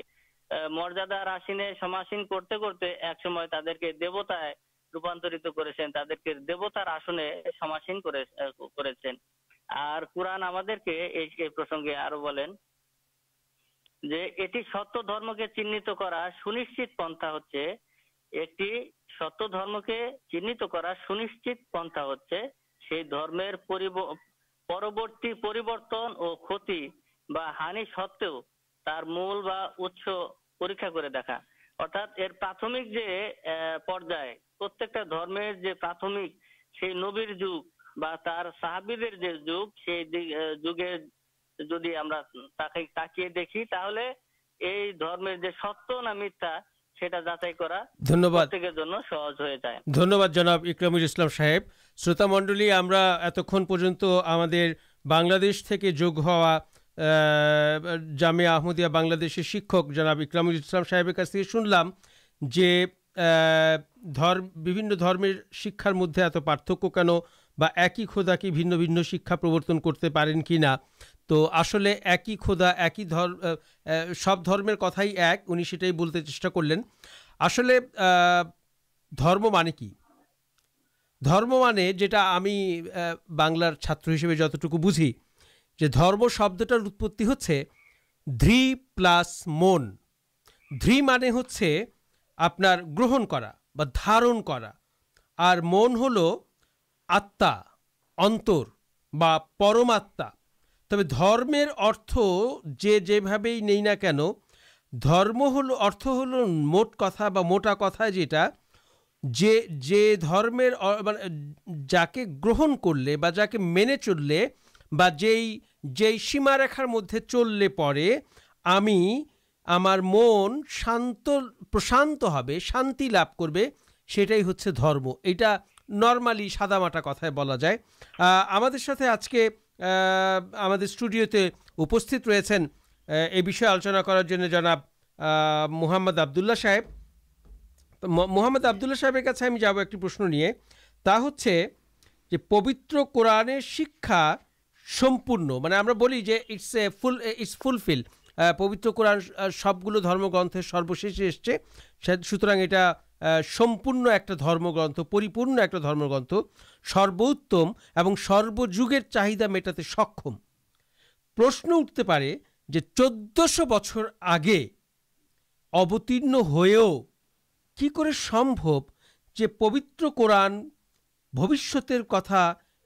মর্যাদার আসনে সমাসীন করতে করতে একসময় তাদেরকে দেবতায় রূপান্তরিত করেছেন, তাদেরকে দেবতার আসনে সমাসীন করেছেন। আর কোরআন আমাদেরকে এই প্রসঙ্গে আরো বলেন যে এটি সত্য ধর্মকে চিহ্নিত করা সুনিশ্চিত পন্থা হচ্ছে, একটি সত্য ধর্মকে চিহ্নিত করা সুনিশ্চিত পন্থা হচ্ছে সেই ধর্মের পরবর্তী পরিবর্তন ও ক্ষতি বা হানি সত্ত্বেও তার মূল বা উৎস পরীক্ষা করে দেখা। অর্থাৎ এর প্রাথমিক যে পর্যায়ে, প্রত্যেকটা ধর্মের যে প্রাথমিক সেই নবীর যুগ বা তার সাহাবীদের যে যুগ, সেই যুগে যদি আমরা তাকিয়ে দেখি তাহলে এই ধর্মের যে সত্য না মিথ্যা সেটা যাচাই করা প্রত্যেকের জন্য সহজ হয়ে যায়। ধন্যবাদ জনাব ইকরামুল ইসলাম সাহেব। শ্রোতা মণ্ডলী, আমরা এতক্ষণ পর্যন্ত আমাদের বাংলাদেশ থেকে যোগ হওয়া জামিয়া আহমদিয়া বাংলাদেশের শিক্ষক জনাব ইকরামুল ইসলাম সাহেবের কাছ থেকে শুনলাম যে বিভিন্ন ধর্মের শিক্ষার মধ্যে এত পার্থক্য কেন, বা একই খোদা কি ভিন্ন ভিন্ন শিক্ষা প্রবর্তন করতে পারেন কি না। তো আসলে একই খোদা, একই সব ধর্মের কথাই এক, উনি সেটাই বলতে চেষ্টা করলেন। আসলে ধর্ম মানে কি? ধর্ম মানে, যেটা আমি বাংলার ছাত্র হিসেবে যতটুকু বুঝি, যে ধর্ম শব্দটার উৎপত্তি হচ্ছে ধৃ প্লাস মন। ধৃ মানে হচ্ছে আপনার গ্রহণ করা বা ধারণ করা, আর মন হলো আত্মা, অন্তর বা পরমাত্মা। তবে ধর্মের অর্থ যেভাবেই নেই না কেন, ধর্ম হলো অর্থ হলো মোট কথা বা মোটা কথা, যেটা যে ধর্মের যাকে গ্রহণ করলে বা যাকে মেনে চললে বা যেই সীমারেখার মধ্যে চললে পরে আমার মন প্রশান্ত হবে, শান্তি লাভ করবে, সেটাই হচ্ছে ধর্ম। এটা নর্মালি সাদামাটা কথায় বলা যায়। আমাদের সাথে আজকে আমাদের স্টুডিওতে উপস্থিত রয়েছেন এই বিষয়ে আলোচনা করার জন্য জনাব মুহাম্মদ আবদুল্লাহ সাহেব। মুহাম্মদ আবদুল্লাহ সাহেবের কাছে আমি যাব একটি প্রশ্ন নিয়ে, তা হচ্ছে যে পবিত্র কোরআনের শিক্ষা সম্পূর্ণ, মানে আমরা বলি যে ইটস ফুলফিল, পবিত্র কোরআন সবগুলো ধর্মগ্রন্থের সর্বশেষে এসছে, সুতরাং এটা সম্পূর্ণ একটা ধর্মগ্রন্থ, পরিপূর্ণ একটা ধর্মগ্রন্থ, সর্বোত্তম এবং সর্বযুগের চাহিদা মেটাতে সক্ষম। প্রশ্ন উঠতে পারে যে 1400 বছর আগে অবতীর্ণ হয়েও কি করে সম্ভব যে পবিত্র কোরআন ভবিষ্যতের কথা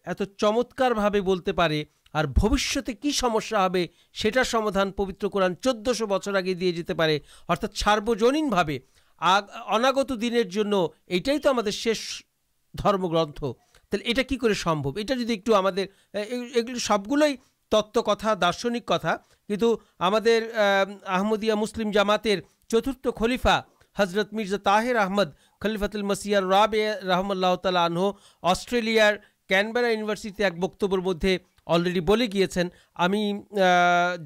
এত চমৎকারভাবে বলতে পারে, আর ভবিষ্যতে কি সমস্যা হবে সেটার সমাধান পবিত্র কোরআন 1400 বছর আগে দিয়ে যেতে পারে, অর্থাৎ সার্বজনীনভাবে অনাগত দিনের জন্য এটাই তো আমাদের শেষ ধর্মগ্রন্থ। তাহলে এটা কি করে সম্ভব? এটা যদি একটু আমাদের, এগুলো সবগুলোই তত্ত্ব কথা, দার্শনিক কথা, কিন্তু আমাদের আহমদিয়া মুসলিম জামাতের চতুর্থ খলিফা হজরত মির্জা তাহের আহমদ খলিফাতুল মসিয়ার রাবে রহমাল্লাহ তাআলা আনহু অস্ট্রেলিয়ার ক্যানবেরা ইউনিভার্সিটিতে এক বক্তব্যের মধ্যে অলরেডি বলে গিয়েছেন। আমি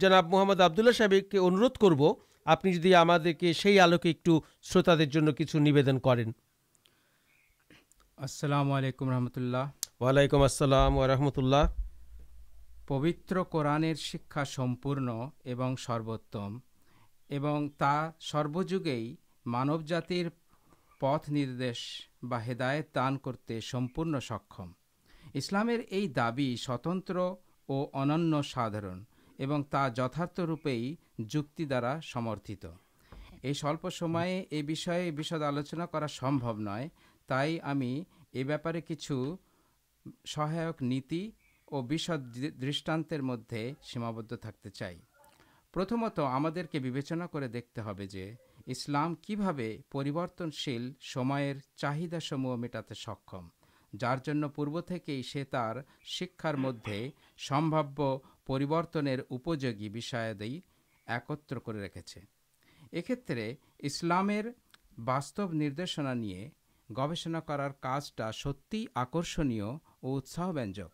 জনাব মোহাম্মদ আবদুল্লাহ সাহেবকে অনুরোধ করব আপনি যদি আমাদেরকে সেই আলোকে একটু শ্রোতাদের জন্য কিছু নিবেদন করেন। আসসালামু আলাইকুম রহমতুল্লাহ। ওয়ালাইকুম আসসালাম ওয়া রাহমাতুল্লাহ। পবিত্র কোরআনের শিক্ষা সম্পূর্ণ এবং সর্বোত্তম, এবং তা সর্বযুগেই মানবজাতির পথ নির্দেশ বা হেদায়েত দান করতে সম্পূর্ণ সক্ষম। ইসলামের এই দাবি স্বতন্ত্র ও অনন্য সাধারণ, এবং তা যথার্থরূপেই যুক্তি দ্বারা সমর্থিত। এই স্বল্প সময়ে এই বিষয়ে বিশদ আলোচনা করা সম্ভব নয়, তাই আমি এ ব্যাপারে কিছু সহায়ক নীতি ও বিশদ দৃষ্টান্তের মধ্যে সীমাবদ্ধ থাকতে চাই। প্রথমত আমাদেরকে বিবেচনা করে দেখতে হবে যে ইসলাম কিভাবে পরিবর্তনশীল সময়ের চাহিদাসমূহ মেটাতে সক্ষম, যার জন্য পূর্ব থেকেই সে তার শিক্ষার মধ্যে সম্ভাব্য পরিবর্তনের উপযোগী বিষয়াদি একত্র করে রেখেছে। এক্ষেত্রে ইসলামের বাস্তব নির্দেশনা নিয়ে গবেষণা করার কাজটা সত্যিই আকর্ষণীয় ও উৎসাহব্যঞ্জক।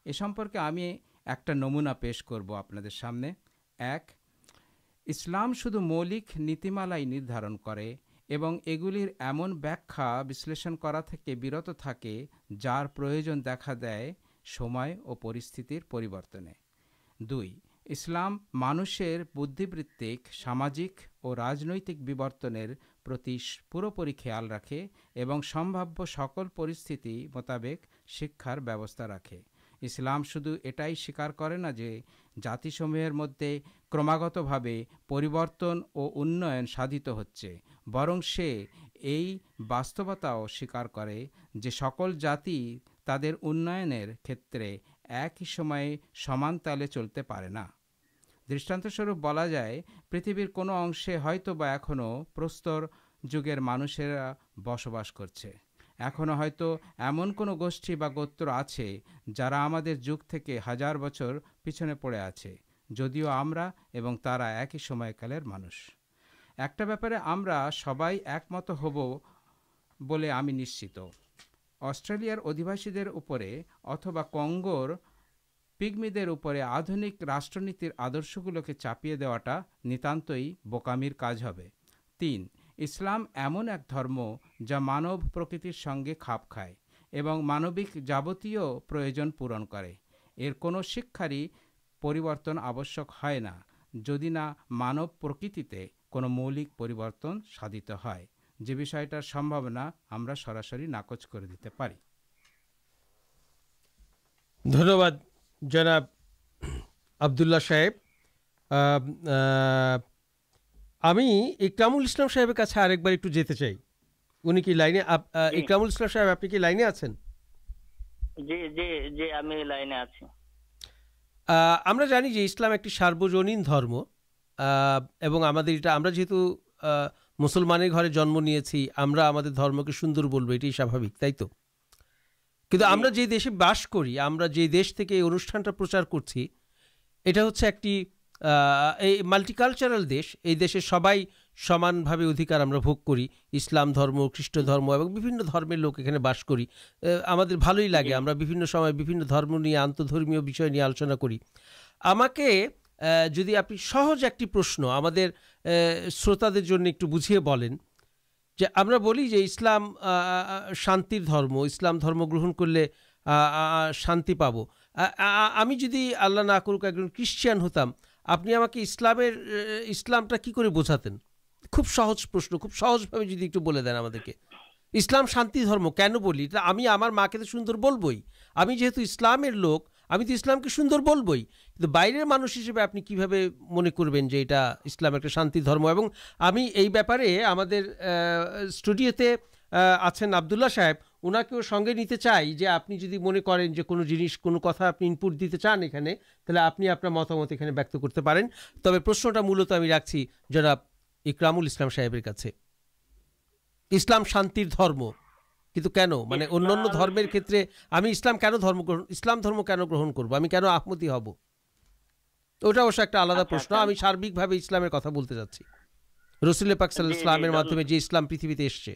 এ সম্পর্কে আমি একটা নমুনা পেশ করব আপনাদের সামনে। 1. ইসলাম শুধু মৌলিক নীতিমালাই নির্ধারণ করে এবং এগুলির এমন ব্যাখ্যা বিশ্লেষণ করা থেকে বিরত থাকে যার প্রয়োজন দেখা দেয় সময় ও পরিস্থিতির পরিবর্তনে। 2. ইসলাম মানুষের বুদ্ধিবৃত্তিক, সামাজিক ও রাজনৈতিক বিবর্তনের প্রতি পুরোপুরি খেয়াল রাখে এবং সম্ভাব্য সকল পরিস্থিতি মোতাবেক শিক্ষার ব্যবস্থা রাখে। ইসলাম শুধু এটাই স্বীকার করে না যে জাতিসমূহের মধ্যে ক্রমাগতভাবে পরিবর্তন ও উন্নয়ন সাধিত হচ্ছে, বরং সে এই বাস্তবতাও স্বীকার করে যে সকল জাতি তাদের উন্নয়নের ক্ষেত্রে একই সময়ে সমান তালে চলতে পারে না। দৃষ্টান্তস্বরূপ বলা যায়, পৃথিবীর কোনো অংশে হয়তো বা এখনও প্রস্তর যুগের মানুষেরা বসবাস করছে। এখনও হয়তো এমন কোনো গোষ্ঠী বা গোত্র আছে যারা আমাদের যুগ থেকে 1000 বছর পিছনে পড়ে আছে, যদিও আমরা এবং তারা একই সময়কালের মানুষ। একটা ব্যাপারে আমরা সবাই একমত হব বলে আমি নিশ্চিত, অস্ট্রেলিয়ার অধিবাসীদের উপরে অথবা কঙ্গোর পিগমিদের উপরে আধুনিক রাষ্ট্রনীতির আদর্শগুলোকে চাপিয়ে দেওয়াটা নিতান্তই বোকামির কাজ হবে। 3. ইসলাম এমন এক ধর্ম যা মানব প্রকৃতির সঙ্গে খাপ খায় এবং মানবিক যাবতীয় প্রয়োজন পূরণ করে। এর কোনো শিক্ষারই পরিবর্তন আবশ্যক হয় না যদি না মানব প্রকৃতিতে কোনো মৌলিক পরিবর্তন সাধিত হয়, যে বিষয়টার সম্ভাবনা আমরা সরাসরি নাকচ করে দিতে পারি। ধন্যবাদ জনাব আবদুল্লাহ সাহেব। আমি ইকরামুল ইসলাম সাহেবের কাছে আরেকবার একটু যেতে চাই। উনি কি লাইনে? ইকরামুল ইসলাম সাহেব, আপনি কি লাইনে আছেন? জি জি জি, আমি লাইনে আছি। আমরা জানি যে ইসলাম একটি সার্বজনীন ধর্ম, এবং আমাদের এটা, আমরা যেহেতু মুসলমানের ঘরে জন্ম নিয়েছি, আমরা আমাদের ধর্মকে সুন্দর বলবো, এটাই স্বাভাবিক, তাই তো? কিন্তু আমরা যে দেশে বাস করি, আমরা যে দেশ থেকে এই অনুষ্ঠানটা প্রচার করছি, এটা হচ্ছে একটি এই মাল্টিকালচারাল দেশ। এই দেশে সবাই সমানভাবে অধিকার আমরা ভোগ করি। ইসলাম ধর্ম, খ্রিস্ট ধর্ম এবং বিভিন্ন ধর্মের লোক এখানে বাস করি। আমাদের ভালোই লাগে, আমরা বিভিন্ন সময় বিভিন্ন ধর্ম নিয়ে, আন্তধর্মীয় বিষয় নিয়ে আলোচনা করি। আমাকে যদি আপনি সহজ একটি প্রশ্ন আমাদের শ্রোতাদের জন্য একটু বুঝিয়ে বলেন, যে আমরা বলি যে ইসলাম শান্তির ধর্ম, ইসলাম ধর্ম গ্রহণ করলে শান্তি পাবো। আমি যদি আল্লাহ না করুক একজন খ্রিস্টান হতাম, আপনি আমাকে ইসলামটা কি করে বোঝাতেন? খুব সহজ প্রশ্ন, খুব সহজভাবে যদি একটু বলে দেন আমাদেরকে। ইসলাম শান্তি ধর্ম কেন বলি? আমি আমার মাকে তো সুন্দর বলবই, আমি যেহেতু ইসলামের লোক আমি তো ইসলামকে সুন্দর বলবই, কিন্তু বাইরের মানুষ হিসেবে আপনি কিভাবে মনে করবেন যে এটা ইসলাম একটা শান্তি ধর্ম? এবং আমি এই ব্যাপারে আমাদের স্টুডিওতে আছেন আবদুল্লাহ সাহেব, ওনাকেও সঙ্গে নিতে চাই যে আপনি যদি মনে করেন যে কোনো জিনিস কোনো কথা আপনি ইনপুট দিতে চান এখানে, তাহলে আপনি আপনার মতামত এখানে ব্যক্ত করতে পারেন। তবে প্রশ্নটা মূলত আমি রাখছি জনাব ইকরামুল ইসলাম সাহেবের কাছে। ইসলাম শান্তির ধর্ম, কিন্তু কেন? মানে অন্যান্য ধর্মের ক্ষেত্রে আমি ইসলাম ধর্ম কেন গ্রহণ করব, আমি কেন আহমদী হব? ওটা অবশ্য একটা আলাদা প্রশ্ন। আমি সার্বিকভাবে ইসলামের কথা বলতে যাচ্ছি, রসুল পাক সাল্লাল্লাহু আলাইহি ওয়াসাল্লামের মাধ্যমে যে ইসলাম পৃথিবীতে এসছে।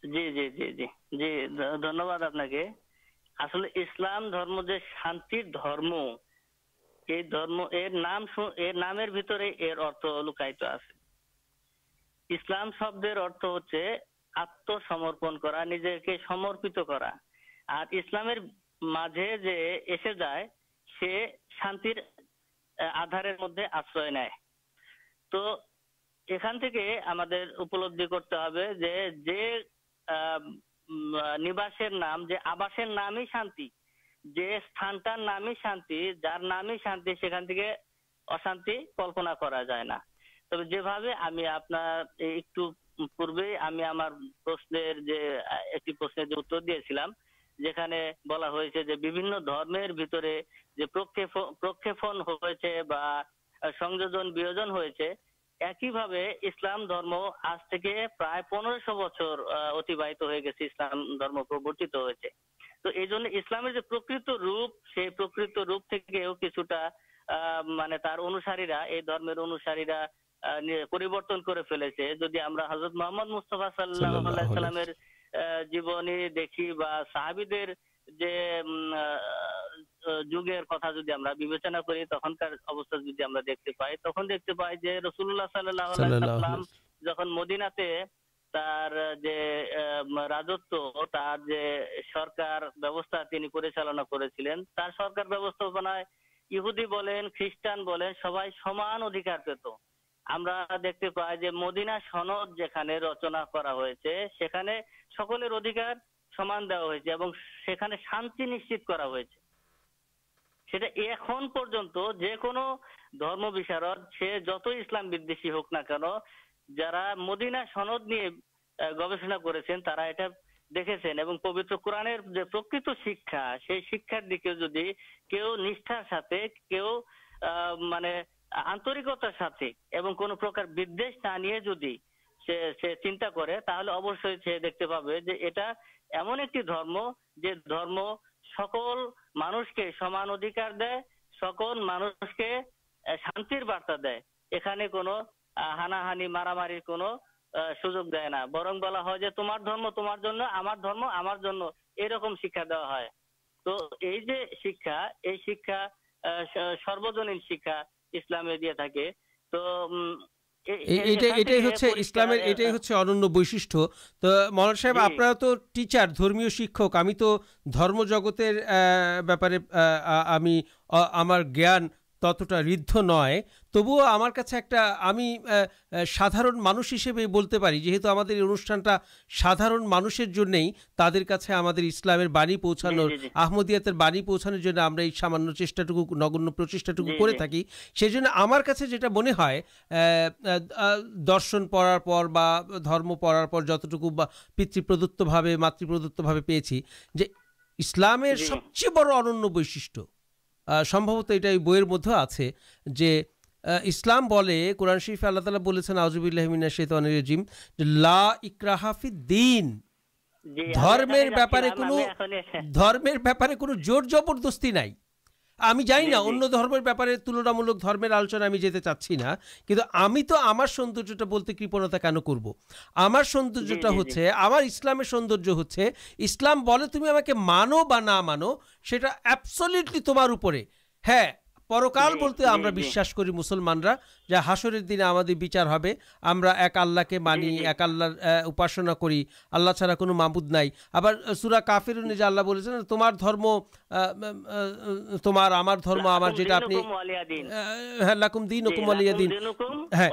জি জি জি জি জি, ধন্যবাদ আপনাকে। আসলে ইসলাম ধর্ম যে শান্তির ধর্ম, এই ধর্ম এর নামের ভিতরে এর অর্থ লুকায়িত আছে। ইসলাম শব্দের অর্থ হচ্ছে আত্মসমর্পণ করা, নিজেকে সমর্পিত করা। আর ইসলামের মাঝে যে এসে যায় সে শান্তির আধারের মধ্যে আশ্রয় নেয়। তো এখান থেকে আমাদের উপলব্ধি করতে হবে যে যে নিবাসের নাম, যে আবাসের নামই শান্তি, যে স্থানটার নামই শান্তি, যার নামই শান্তি, সেখান থেকে অশান্তি কল্পনা করা যায় না। তবে যেভাবে আমি আপনার একটু পূর্বে আমি আমার একটি প্রশ্নের যে উত্তর দিয়েছিলাম, যেখানে বলা হয়েছে যে বিভিন্ন ধর্মের ভিতরে যে প্রক্ষেপণ হয়েছে বা সংযোজন বিয়োজন হয়েছে, একইভাবে ইসলাম ধর্ম আজ থেকে প্রায় 1500 বছর অতিবাহিত হয়ে গেছে, ইসলাম ধর্ম প্রবর্তিত হয়েছে। তো এই জন্য ইসলামের যে প্রকৃত রূপ, সেই প্রকৃত রূপ থেকেও কিছুটা মানে তার অনুসারীরা, এই ধর্মের অনুসারীরা পরিবর্তন করে ফেলেছে। যদি আমরা হযরত মুহাম্মদ মুস্তাফা সাল্লাল্লাহু আলাইহি সাল্লামের জীবনী দেখি বা সাহাবীদের যে যুগের কথা যদি আমরা বিবেচনা করি, তখনকার অবস্থা যদি আমরা দেখতে পাই, তখন দেখতে পাই যে রাসূলুল্লাহ সাল্লাল্লাহু আলাইহি ওয়াসাল্লাম যখন মদিনাতে তার যে রাজত্ব, তার যে সরকার ব্যবস্থা তিনি পরিচালনা করেছিলেন, তার সরকার ব্যবস্থাপনায় ইহুদি বলেন, খ্রিস্টান বলেন, সবাই সমান অধিকার পেত। আমরা দেখতে পাই যে মদিনা সনদ যেখানে রচনা করা হয়েছে, সেখানে সকলের অধিকার সমান দেওয়া হয়েছে এবং সেখানে শান্তি নিশ্চিত করা হয়েছে। সেটা এখন পর্যন্ত যে কোনো ধর্ম বিশারদ, সে যত ইসলাম বিদ্বেষী হোক না কেন, যারা মদিনা সনদ নিয়ে গবেষণা করেছেন তারা এটা দেখেছেন। এবং পবিত্র কোরআনের যে প্রকৃত শিক্ষা, সেই শিক্ষার দিকে যদি কেউ নিষ্ঠার সাথে, কেউ মানে আন্তরিকতার সাথে এবং কোনো প্রকার বিদ্বেষ না নিয়ে যদি সে চিন্তা করে, তাহলে অবশ্যই সে দেখতে পাবে যে এটা এমন একটি ধর্ম যে ধর্ম সকল মানুষকে সমান অধিকার দেয়, সকল মানুষকে শান্তির বার্তা দেয়। এখানে কোনো হানাহানি মারামারির কোনো সুযোগ দেয় না, বরং বলা হয় যে তোমার ধর্ম তোমার জন্য, আমার ধর্ম আমার জন্য, এরকম শিক্ষা দেওয়া হয়। তো এই যে শিক্ষা, এই শিক্ষা সর্বজনীন শিক্ষা ইসলামে দিয়ে থাকে। তো এটাই হচ্ছে ইসলামের, এটাই হচ্ছে অনন্য বৈশিষ্ট্য। তো মৌলানা সাহেব, আপনারা তো টিচার, ধর্মীয় শিক্ষক, আমি তো ধর্মজগতের ব্যাপারে আমার জ্ঞান ততটা ঋদ্ধ নয়, তবুও আমার কাছে একটা, আমি সাধারণ মানুষ হিসেবে বলতে পারি, যেহেতু আমাদের এই অনুষ্ঠানটা সাধারণ মানুষের জন্যেই, তাদের কাছে আমাদের ইসলামের বাণী পৌঁছানোর, আহমদিয়াতের বাণী পৌঁছানোর জন্য আমরা এই সামান্য চেষ্টাটুকু, নগণ্য প্রচেষ্টাটুকু করে থাকি। সেই জন্য আমার কাছে যেটা মনে হয়, দর্শন পড়ার পর বা ধর্ম পড়ার পর যতটুকু বা পিতৃপ্রদত্তভাবে, মাতৃপ্রদত্তভাবে পেয়েছি, যে ইসলামের সবচেয়ে বড় অনন্য বৈশিষ্ট্য, সম্ভবত এটা এই বইয়ের মধ্যে আছে, যে ইসলাম বলে, কোরআন শরীফে আল্লাহ তাআলা বলেছেন আউযুবিল্লাহি মিনাশ শাইতানির রাজিম, যে লা ইকরাহা ফিদ্দীন, ধর্মের ব্যাপারে কোনো জোর জবরদস্তি নাই। আমি জানি না, অন্য ধর্মের ব্যাপারে তুলনামূলক ধর্মের আলোচনা আমি যেতে চাচ্ছি না, কিন্তু আমি তো আমার সৌন্দর্যটা বলতে কৃপণতা কেন করব? আমার সৌন্দর্যটা হচ্ছে, আমার ইসলামের সৌন্দর্য হচ্ছে, ইসলাম বলে তুমি আমাকে মানো বা না মানো, সেটা অ্যাবসলিউটলি তোমার উপরে। হ্যাঁ, পরকাল বলতে আমরা বিশ্বাস করি মুসলমানরা, যে হাসরের দিনে আমাদের বিচার হবে, আমরা এক আল্লাহকে মানি, এক আল্লাহর উপাসনা করি, আল্লাহ ছাড়া কোনো মাবুদ নাই। আবার সূরা কাফিরুনে যে আল্লাহ বলেছেন, তোমার ধর্ম তোমার, আমার ধর্ম আমার, যেটা আপনি হ্যাঁ লাকুম দীনুকুম ওয়ালিয়া দীন। হ্যাঁ,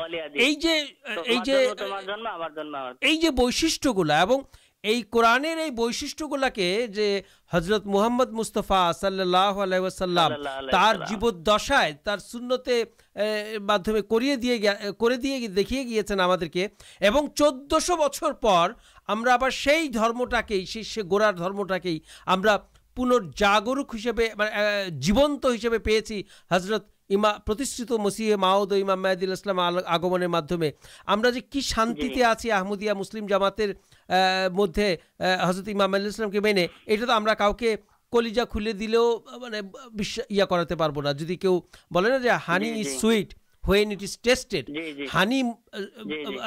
এই যে বৈশিষ্ট্যগুলো, এবং এই কোরআনের এই বৈশিষ্ট্যগুলোকে যে হযরত মুহাম্মদ মুস্তাফা সাল্লাল্লাহু আলাইহি ওয়াসাল্লাম তার জীবদ্দশায় তার সুন্নতে মাধ্যমে করে দিয়ে দেখিয়ে গিয়েছেন আমাদেরকে, এবং 1400 বছর পর আমরা আবার সেই ধর্মটাকেই সে গোড়ার ধর্মটাকেই আমরা পুনর্জাগরুক হিসেবে জীবন্ত হিসেবে পেয়েছি হযরত প্রতিষ্ঠিত মসিহে মাউদ ও ইমাম মেহেদী ইসলাম আগমনের মাধ্যমে। আমরা যে কি শান্তিতে আছি আহমদিয়া মুসলিম জামাতের মধ্যে হযরত ইমাম মেহেদী ইসলামকে মেনে, এটা তো আমরা কাউকে কলিজা খুলে দিলেও মানে করাতে পারবো না। যদি কেউ বলে না যে honey is sweet when it is tested,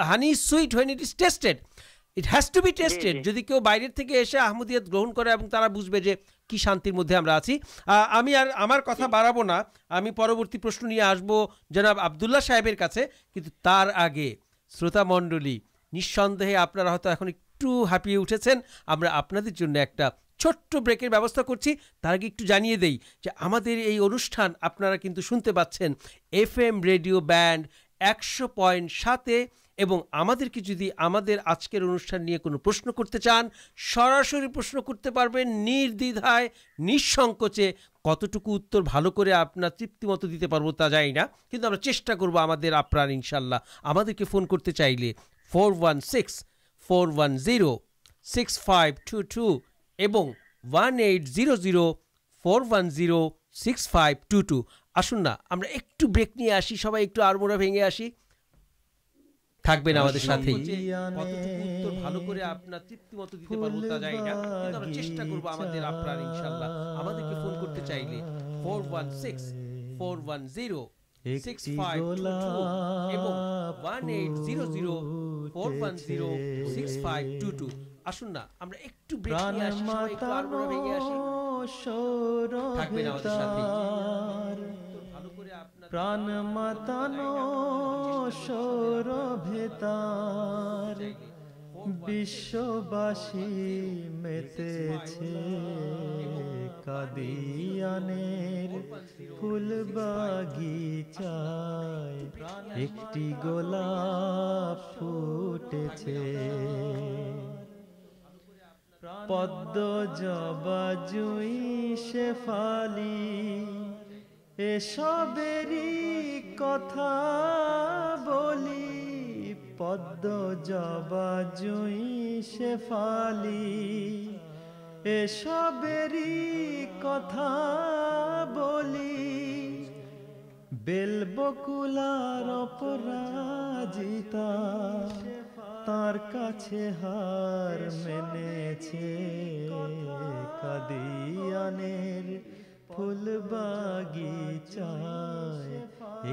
honey is sweet when it is tested, it has to be tested. যদি কেউ বাইরের থেকে এসে আহমদিয়াত গ্রহণ করে এবং তারা বুঝবে যে কি শান্তির মধ্যে আমরা আছি। আমি আর আমার কথা বাড়াবো না, আমি পরবর্তী প্রশ্ন নিয়ে আসবো জনাব আব্দুল্লাহ সাহেবের কাছে, কিন্তু তার আগে শ্রোতা মণ্ডলী, নিঃসন্দেহে আপনারা হয়তো এখন একটু হাঁপিয়ে উঠেছেন। আমরা আপনাদের জন্য একটা ছোট্ট ব্রেকের ব্যবস্থা করছি। তার আগে একটু জানিয়ে দেই যে আমাদের এই অনুষ্ঠান আপনারা কিন্তু শুনতে পাচ্ছেন FM রেডিও ব্যান্ড 100.7-এ, এবং আমাদেরকে যদি আমাদের আজকের অনুষ্ঠান নিয়ে কোনো প্রশ্ন করতে চান, সরাসরি প্রশ্ন করতে পারবেন নির্দ্বিধায়, নিঃসংকোচে। কতটুকু উত্তর ভালো করে আপনার তৃপ্তিমতো দিতে পারবো তা জানি না, কিন্তু আমরা চেষ্টা করবো আমাদের আপ্রাণ ইনশাল্লাহ। আমাদেরকে ফোন করতে চাইলে 416-410-6522 এবং 1800-410-6522। আসুন না আমরা একটু ব্রেক নিয়ে আসি, সবাই একটু আড়মোড়া ভেঙে আসি, থাকবেন আমাদের সাথেই। কতটুকু উত্তর ভালো করে আপনার তৃপ্তিমতো দিতে পারবো তা জানি না, কিন্তু আমরা চেষ্টা করবো আমাদের আপ্রাণ ইনশাল্লাহ। আমাদেরকে ফোন করতে চাইলে 416-410-6522 এবং 1800-410-6522। আসুন না আমরা একটু ব্রেক নিয়ে আসি, সবাই একটু আড়মোড়া ভেঙে আসি, থাকবেন আমাদের সাথেই। প্রাণ মাতানো সৌরভেতার বিশ্ববাসী মেতেছে কাদিয়ানের ফুল বাগিচায় একটি গোলাপ ফুটেছে, পদ্ম জবা জুঁই শেফালি এসবেরই কথা বলি, পদ্ম জবা জুঁই শেফালি এসবেরই কথা বলি, বেলবকুলার অপরাজিতা তার কাছে হার মেনেছে কাদিয়ানের ফুল বাগিচায়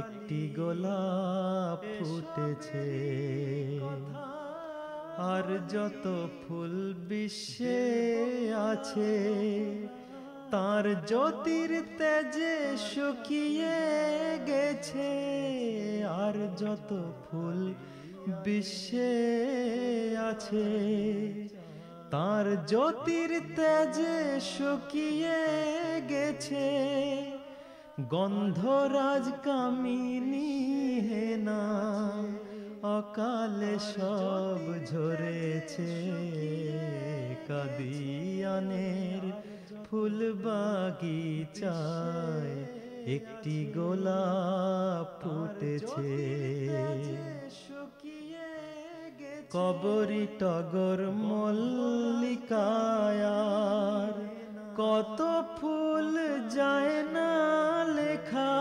একটি গোলাপ ফুটেছে, আর যত ফুল বিশ্বে আছে তার জ্যোতির তেজে শুকিয়ে গেছে, আর যত ফুল বিশ্বে আছে তার জ্যোতির তেজে শুকিয়ে গেছে, গন্ধরাজ কামিনী হেনা অকালে সব ঝরেছে কাদিয়ানের ফুল বাগিচায় একটি গোলাপ ফুটেছে, কবরী টগর মল্লিকায়ার কত ফুল যায় না লেখা,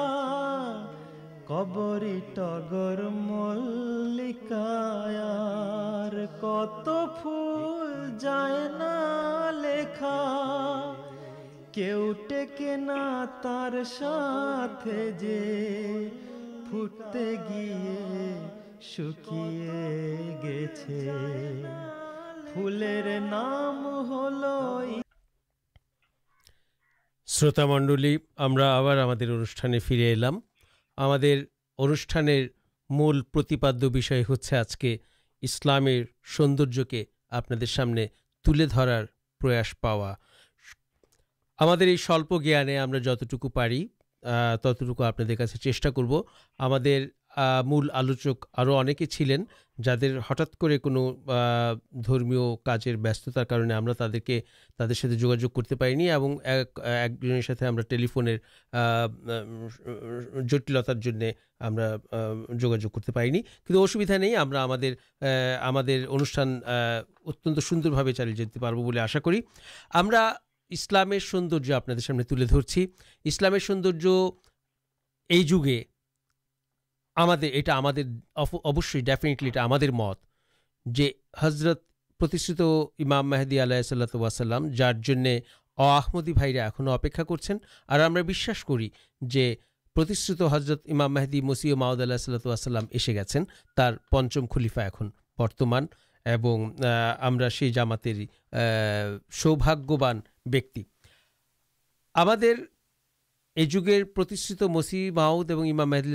কবরী টগর মল্লিকায়ার কত ফুল যায় না লেখা, কেউ টেকে না তার সাথে যে ফুটতে গিয়ে শুকিয়ে গেছে, ফুলের নাম হলো। শ্রোতা মণ্ডলী, আমরা আবার আমাদের অনুষ্ঠানে ফিরে এলাম। আমাদের অনুষ্ঠানের মূল প্রতিপাদ্য বিষয় হচ্ছে আজকে ইসলামের সৌন্দর্যকে আপনাদের সামনে তুলে ধরার প্রয়াস পাওয়া। আমাদের এই স্বল্প জ্ঞানে আমরা যতটুকু পারি ততটুকু আপনাদের কাছে চেষ্টা করব। আমাদের মূল আলোচক আরও অনেকে ছিলেন যাদের হঠাৎ করে কোনো ধর্মীয় কাজের ব্যস্ততার কারণে আমরা তাদের সাথে যোগাযোগ করতে পারিনি, এবং একজনের সাথে আমরা টেলিফোনের জটিলতার জন্যে আমরা যোগাযোগ করতে পারিনি। কিন্তু অসুবিধা নেই, আমরা আমাদের অনুষ্ঠান অত্যন্ত সুন্দরভাবে চালিয়ে যেতে পারবো বলে আশা করি। আমরা ইসলামের সৌন্দর্য আপনাদের সামনে তুলে ধরছি। ইসলামের সৌন্দর্য এই যুগে এটা আমাদের অবশ্যই ডেফিনেটলি এটা আমাদের মত যে হজরত প্রতিষ্ঠিত ইমাম মেহেদী আলাইহিসসালাতু ওয়াসাল্লাম, যার জন্যে আহমদী ভাইরা এখনও অপেক্ষা করছেন, আর আমরা বিশ্বাস করি যে প্রতিষ্ঠিত হজরত ইমাম মেহেদী মসিহ মাউদ আলাইহিসসালাতু ওয়াসাল্লাম এসে গেছেন, তার পঞ্চম খলিফা এখন বর্তমান, এবং আমরা সেই জামাতেরই সৌভাগ্যবান ব্যক্তি। আমাদের এই যুগের প্রতিষ্ঠিত মসিহ মাউদ এবং ইমাম মেহেদী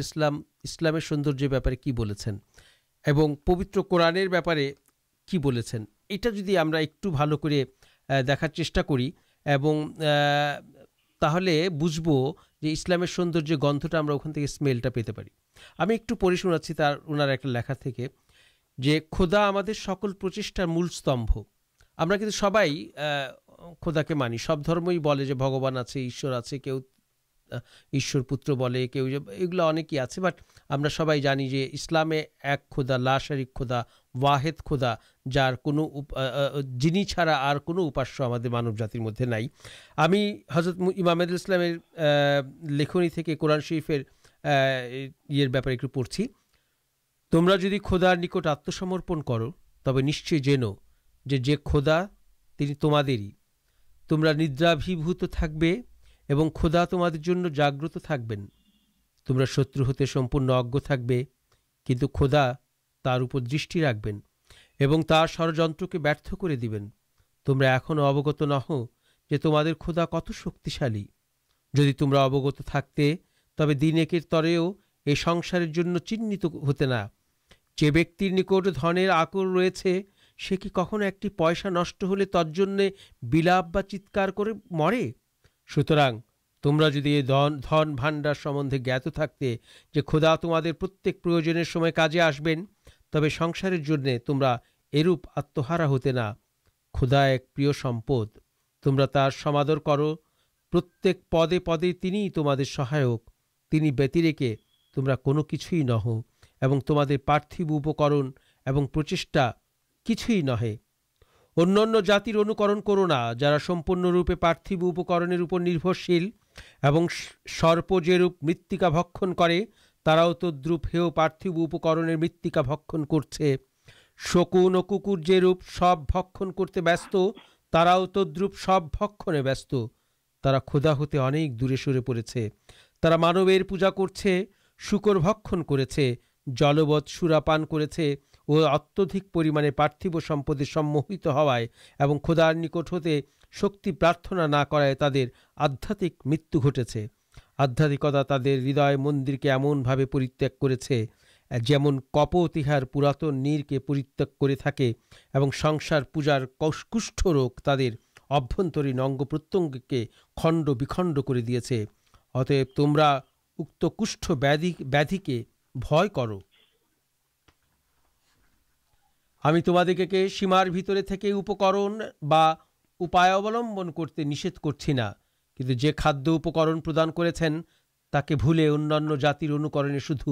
ইসলামের সৌন্দর্যের ব্যাপারে কি বলেছেন এবং পবিত্র কোরআনের ব্যাপারে কি বলেছেন, এটা যদি আমরা একটু ভালো করে দেখার চেষ্টা করি, এবং তাহলে বুঝবো যে ইসলামের সৌন্দর্যের গন্ধটা আমরা ওখান থেকে স্মেলটা পেতে পারি। আমি একটু পড়ে শোনাচ্ছি ওনার একটা লেখা থেকে, যে খোদা আমাদের সকল প্রচেষ্টার মূল স্তম্ভ। আমরা কিন্তু সবাই খোদাকে মানি, সব ধর্মই বলে যে ভগবান আছে, ঈশ্বর আছে, কেউ ঈশ্বর পুত্র বলে, কেউ এগুলো অনেকই আছে, বাট আমরা সবাই জানি যে ইসলামে এক খোদা, লা শারিক খোদা, ওয়াহেদ খোদা, যার কোনো যিনি ছাড়া আর কোনো উপাস্য আমাদের মানব জাতির মধ্যে নাই। আমি হযরত ইমাম মেহেদী ইসলামের লেখনী থেকে কোরআন শরীফের ব্যাপারে একটু পড়ছি। তোমরা যদি খোদার নিকট আত্মসমর্পণ করো তবে নিশ্চয়ই জেনো যে খোদা তিনি তোমাদেরই। তোমরা নিদ্রাভিভূত থাকবে এবং খোদা তোমাদের জন্য জাগ্রত থাকবেন। তোমরা শত্রু হতে সম্পূর্ণ অজ্ঞ থাকবে, কিন্তু খোদা তার উপর দৃষ্টি রাখবেন এবং তার ষড়যন্ত্রকে ব্যর্থ করে দিবেন। তোমরা এখনও অবগত নহ যে তোমাদের খোদা কত শক্তিশালী। যদি তোমরা অবগত থাকতে তবে দিন একের তরেও এই সংসারের জন্য চিহ্নিত হতে না। যে ব্যক্তির নিকট ধনের আকর রয়েছে সে কি কখনো একটি পয়সা নষ্ট হলে তজ্জন্যে বিলাপ বা চিৎকার করে মরে? সুতরাং তোমরা যদি এই ধন ভাণ্ডার সম্বন্ধে জ্ঞাত থাকতে যে খোদা তোমাদের প্রত্যেক প্রয়োজনের সময় কাজে আসবেন, তবে সংসারের জন্যে তোমরা এরূপ আত্মহারা হতে না। খোদা এক প্রিয় সম্পদ, তোমরা তার সমাদর করো। প্রত্যেক পদে পদে তিনিই তোমাদের সহায়ক, তিনি ব্যতিরেকে তোমরা কোনো কিছুই নহ, এবং তোমাদের পার্থিব উপকরণ এবং প্রচেষ্টা কিছুই নহে। অন্যান্য জাতির অনুকরণ করো না, যারা সম্পূর্ণরূপে পার্থিব উপকরণের উপর নির্ভরশীল, এবং সর্প যেরূপ মৃত্তিকা ভক্ষণ করে তারাও তদ্রূপ হেয় পার্থিব উপকরণের মৃত্তিকা ভক্ষণ করছে। শকুন ও কুকুর যেরূপ সব ভক্ষণ করতে ব্যস্ত তারাও তদ্রূপ সব ভক্ষণে ব্যস্ত। তারা খোদা হতে অনেক দূরে সরে পড়েছে। তারা মানবের পূজা করছে, শূকর ভক্ষণ করেছে, জলবৎ সুরাপান করেছে ও অত্যধিক পরিমাণে পার্থিব সম্পদে সম্মোহিত হওয়ায় এবং খোদার নিকট হতে শক্তি প্রার্থনা না করায় তাদের আধ্যাত্মিক মৃত্যু ঘটেছে। আধ্যাত্মিকতা তাদের হৃদয় মন্দিরকে এমনভাবে পরিত্যাগ করেছে যেমন কপোত ইহার পুরাতন নীরকে পরিত্যাগ করে থাকে, এবং সংসার পূজার কুষ্ঠরোগ তাদের অভ্যন্তরীণ অঙ্গ প্রত্যঙ্গকে খণ্ড বিখণ্ড করে দিয়েছে। অতএব তোমরা উক্ত কুষ্ঠ ব্যাধিকে ভয় করো। আমি তোমাদেরকে সীমার ভিতরে থেকে উপকরণ বা উপায় অবলম্বন করতে নিষেধ করছি না, কিন্তু যে খাদ্য উপকরণ প্রদান করেছেন তাকে ভুলে অন্যান্য জাতির অনুকরণে শুধু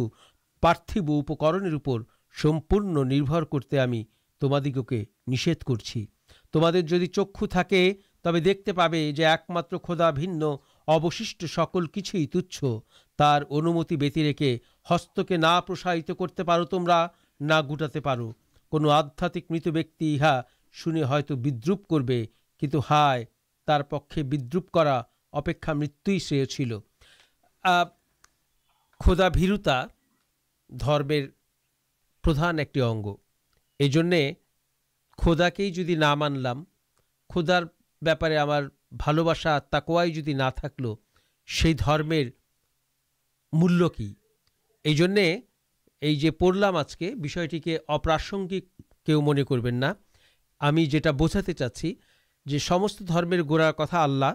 পার্থিব উপকরণের উপর সম্পূর্ণ নির্ভর করতে আমি তোমাদিগকে নিষেধ করছি। তোমাদের যদি চক্ষু থাকে তবে দেখতে পাবে যে একমাত্র খোদা ভিন্ন অবশিষ্ট সকল কিছুই তুচ্ছ। তার অনুমতি ব্যতিরেকে হস্তকে না প্রসারিত করতে পারো তোমরা, না গুটাতে পারো। কোনো আধ্যাত্মিক মৃত ব্যক্তি ইহা শুনে হয়তো বিদ্রুপ করবে, কিন্তু হায়, তার পক্ষে বিদ্রুপ করা অপেক্ষা মৃত্যুই শ্রেয় ছিল। খোদা ভীরুতা ধর্মের প্রধান একটি অঙ্গ। এই জন্যে খোদাকেই যদি না মানলাম, খোদার ব্যাপারে আমার ভালোবাসা তাকওয়াই যদি না থাকলো, সেই ধর্মের মূল্য কী? এই জন্যে এই যে পড়লাম আজকে, বিষয়টিকে অপ্রাসঙ্গিক কেউ মনে করবেন না। আমি যেটা বোঝাতে চাচ্ছি যে সমস্ত ধর্মের গোড়ার কথা আল্লাহ,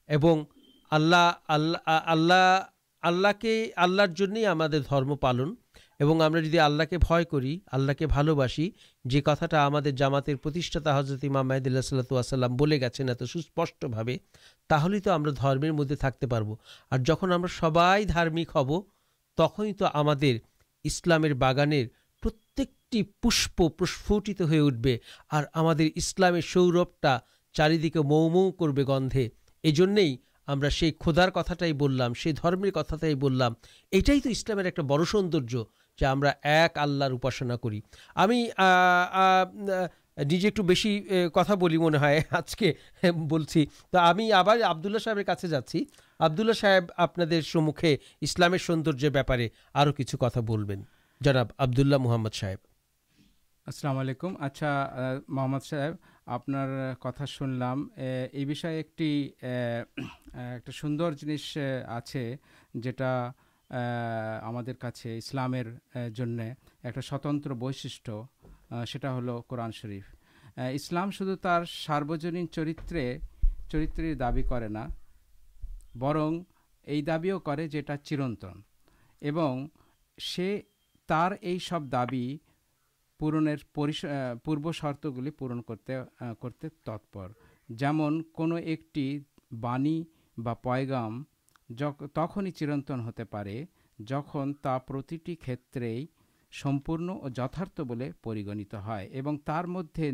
এবং আল্লাহকে আল্লাহর জন্যই আমাদের ধর্ম পালন, এবং আমরা যদি আল্লাহকে ভয় করি, আল্লাহকে ভালোবাসি, যে কথাটা আমাদের জামাতের প্রতিষ্ঠাতা হযরত ইমাম মেহদী আলাইহিসসালাতু ওয়াসসালাম বলে গেছেন এত সুস্পষ্টভাবে, তাহলেই তো আমরা ধর্মের মধ্যে থাকতে পারবো। আর যখন আমরা সবাই ধার্মিক হব, তখনই তো আমাদের ইসলামের বাগানের প্রত্যেকটি পুষ্প প্রস্ফুটিত হয়ে উঠবে, আর আমাদের ইসলামের সৌরভটা চারিদিকে মৌ মৌ করবে গন্ধে। এই জন্যেই আমরা সেই খোদার কথাটাই বললাম, সেই ধর্মের কথাটাই বললাম। এটাই তো ইসলামের একটা বড় সৌন্দর্য, যে আমরা এক আল্লাহর উপাসনা করি। আমি নিজে একটু বেশি কথা বলি মনে হয় আজকে, বলছি। তো আমি আবার আবদুল্লাহ সাহেবের কাছে যাচ্ছি। আবদুল্লাহ সাহেব আপনাদের সম্মুখে ইসলামের সৌন্দর্যের ব্যাপারে আরও কিছু কথা বলবেন। জনাব আবদুল্লাহ মুহাম্মদ সাহেব। আসসালামু আলাইকুম। আচ্ছা মোহাম্মদ সাহেব, আপনার কথা শুনলাম। এই বিষয়ে একটা সুন্দর জিনিস আছে, যেটা আমাদের কাছে ইসলামের জন্যে একটা স্বতন্ত্র বৈশিষ্ট্য, সেটা হলো কোরআন শরীফ। ইসলাম শুধু তার সার্বজনীন চরিত্রের দাবি করে না, বরং এই দাবিও করে যেটা চিরন্তন, এবং সে তার এই সব দাবি পূরণের পূর্ব শর্তগুলি পূরণ করতে তৎপর। যেমন কোনো একটি বাণী বা পয়গাম তখনই চিরন্তন হতে পারে যখন তা প্রতিটি ক্ষেত্রেই সম্পূর্ণ ও যথার্থ বলে পরিগণিত হয় এবং তার মধ্যে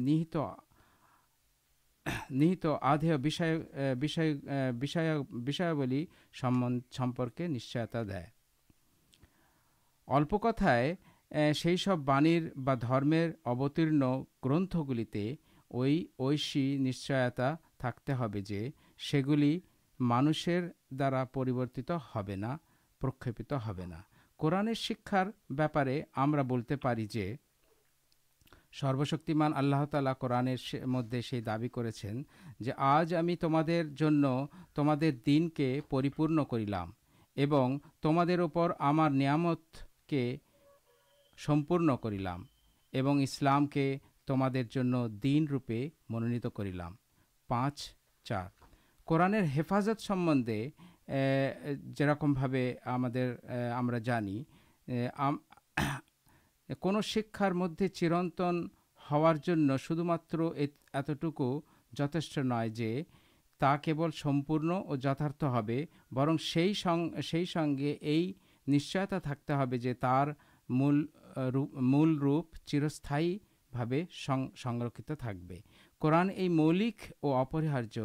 নিহিত আধেয় বিষয়াবলী সম্পর্কে নিশ্চয়তা দেয়। অল্প কথায়, সেই সব বাণীর বা ধর্মের অবতীর্ণ গ্রন্থগুলিতে ওই ঐশী নিশ্চয়তা থাকতে হবে যে সেগুলি মানুষের দ্বারা পরিবর্তিত হবে না, প্রক্ষেপিত হবে না। কোরআনের শিক্ষার ব্যাপারে আমরা বলতে পারি যে সর্বশক্তিমান আল্লাহ তাআলা কোরআনের মধ্যে সেই দাবি করেছেন যে আজ আমি তোমাদের জন্য তোমাদের দ্বীনকে পরিপূর্ণ করিলাম এবং তোমাদের উপর আমার নিয়ামতকে সম্পূর্ণ করিলাম এবং ইসলামকে তোমাদের জন্য দ্বীন রূপে মনোনীত করিলাম। 5:4। কোরআনের হেফাজত সম্বন্ধে যেরকমভাবে আমরা জানি, কোনো শিক্ষার মধ্যে চিরন্তন হওয়ার জন্য শুধুমাত্র এতটুকু যথেষ্ট নয় যে তা কেবল সম্পূর্ণ ও যথার্থ হবে, বরং সেই সঙ্গে এই নিশ্চয়তা থাকতে হবে যে তার মূল রূপ চিরস্থায়ীভাবে সংরক্ষিত থাকবে। কোরআন এই মৌলিক ও অপরিহার্য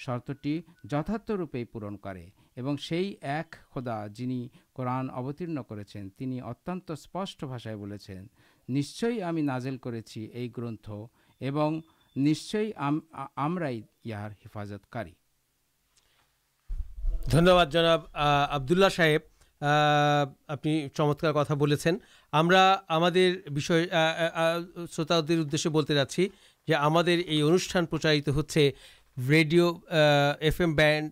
শর্তটি যথার্থ রূপেই পূরণ করে এবং সেই এক খোদা যিনি কোরআন অবতীর্ণ করেছেন তিনি অত্যন্ত স্পষ্ট ভাষায় বলেছেন, নিশ্চয়ই আমি নাজেল করেছি এই গ্রন্থ এবং নিশ্চয়ই আমরাই ইহার হেফাজতকারী। ধন্যবাদ জনাব আবদুল্লাহ সাহেব, আপনি চমৎকার কথা বলেছেন। আমরা আমাদের বিষয় শ্রোতাদের উদ্দেশ্যে বলতে যাচ্ছি যে আমাদের এই অনুষ্ঠান প্রচারিত হচ্ছে রেডিও FM ব্যান্ড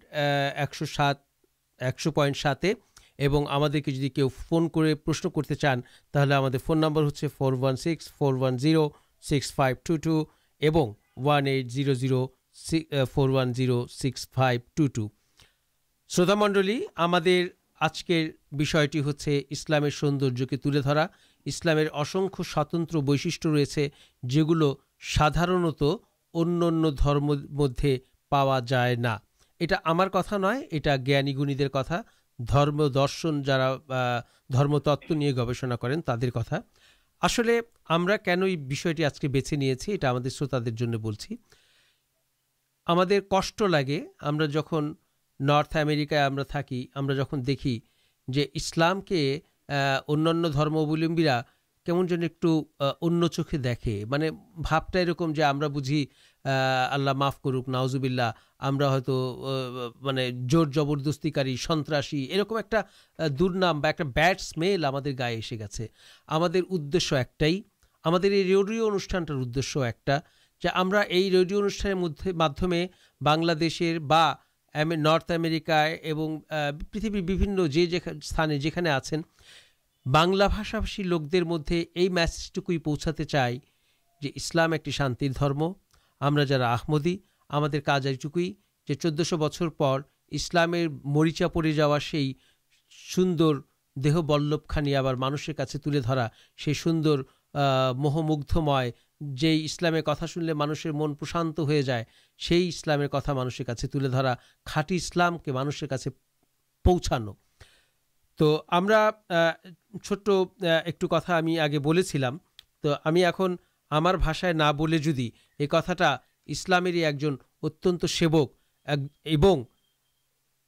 100.7 এবং আমাদেরকে যদি কেউ ফোন করে প্রশ্ন করতে চান তাহলে আমাদের ফোন নাম্বার হচ্ছে 416-410-6522 এবং 1800-410-6522। শ্রোতামণ্ডলী, আমাদের আজকের বিষয়টি হচ্ছে ইসলামের সৌন্দর্যকে তুলে ধরা। ইসলামের অসংখ্য স্বতন্ত্র বৈশিষ্ট্য রয়েছে যেগুলো সাধারণত অন্য ধর্মের মধ্যে পাওয়া যায় না। এটা আমার কথা নয়, এটা জ্ঞানী গুণীদের কথা, ধর্ম দর্শন যারা ধর্মতত্ত্ব নিয়ে গবেষণা করেন তাদের কথা। আসলে আমরা কেন এই বিষয়টি আজকে বেছে নিয়েছি এটা আমাদের শ্রোতাদের জন্য বলছি। আমাদের কষ্ট লাগে আমরা যখন নর্থ আমেরিকায় আমরা থাকি, আমরা যখন দেখি যে ইসলামকে অন্যান্য ধর্মাবলম্বীরা কেমন যেন একটু অন্য চোখে দেখে। মানে ভাবটা এরকম যে আমরা বুঝি আল্লাহ মাফ করুক, নাউজুবিল্লাহ, আমরা হয়তো মানে জোর জবরদস্তিকারী, সন্ত্রাসী, এরকম একটা দুর্নাম বা একটা ব্যাড স্মেল আমাদের গায়ে এসে গেছে। আমাদের উদ্দেশ্য একটাই, আমাদের এই রেডিও অনুষ্ঠানটার উদ্দেশ্য একটা, যে আমরা এই রেডিও অনুষ্ঠানের মাধ্যমে বাংলাদেশের বা নর্থ আমেরিকায় এবং পৃথিবীর বিভিন্ন যে স্থানে যেখানে আছেন বাংলা ভাষাভাষী লোকদের মধ্যে এই মেসেজটুকুই পৌঁছাতে চাই যে ইসলাম একটি শান্তির ধর্ম। আমরা যারা আহমদী আমাদের কাজ এইটুকুই যে 1400 বছর পর ইসলামের মরিচা পড়ে যাওয়া সেই সুন্দর দেহবল্লভখানি আবার মানুষের কাছে তুলে ধরা, সেই সুন্দর মোহমুগ্ধময় যেই ইসলামের কথা শুনলে মানুষের মন প্রশান্ত হয়ে যায়, সেই ইসলামের কথা মানুষের কাছে তুলে ধরা, খাঁটি ইসলামকে মানুষের কাছে পৌঁছানো। তো আমরা ছোট্ট একটু কথা আমি আগে বলেছিলাম, তো আমি এখন আমার ভাষায় না বলে যদি এই কথাটা ইসলামেরই একজন অত্যন্ত সেবক এবং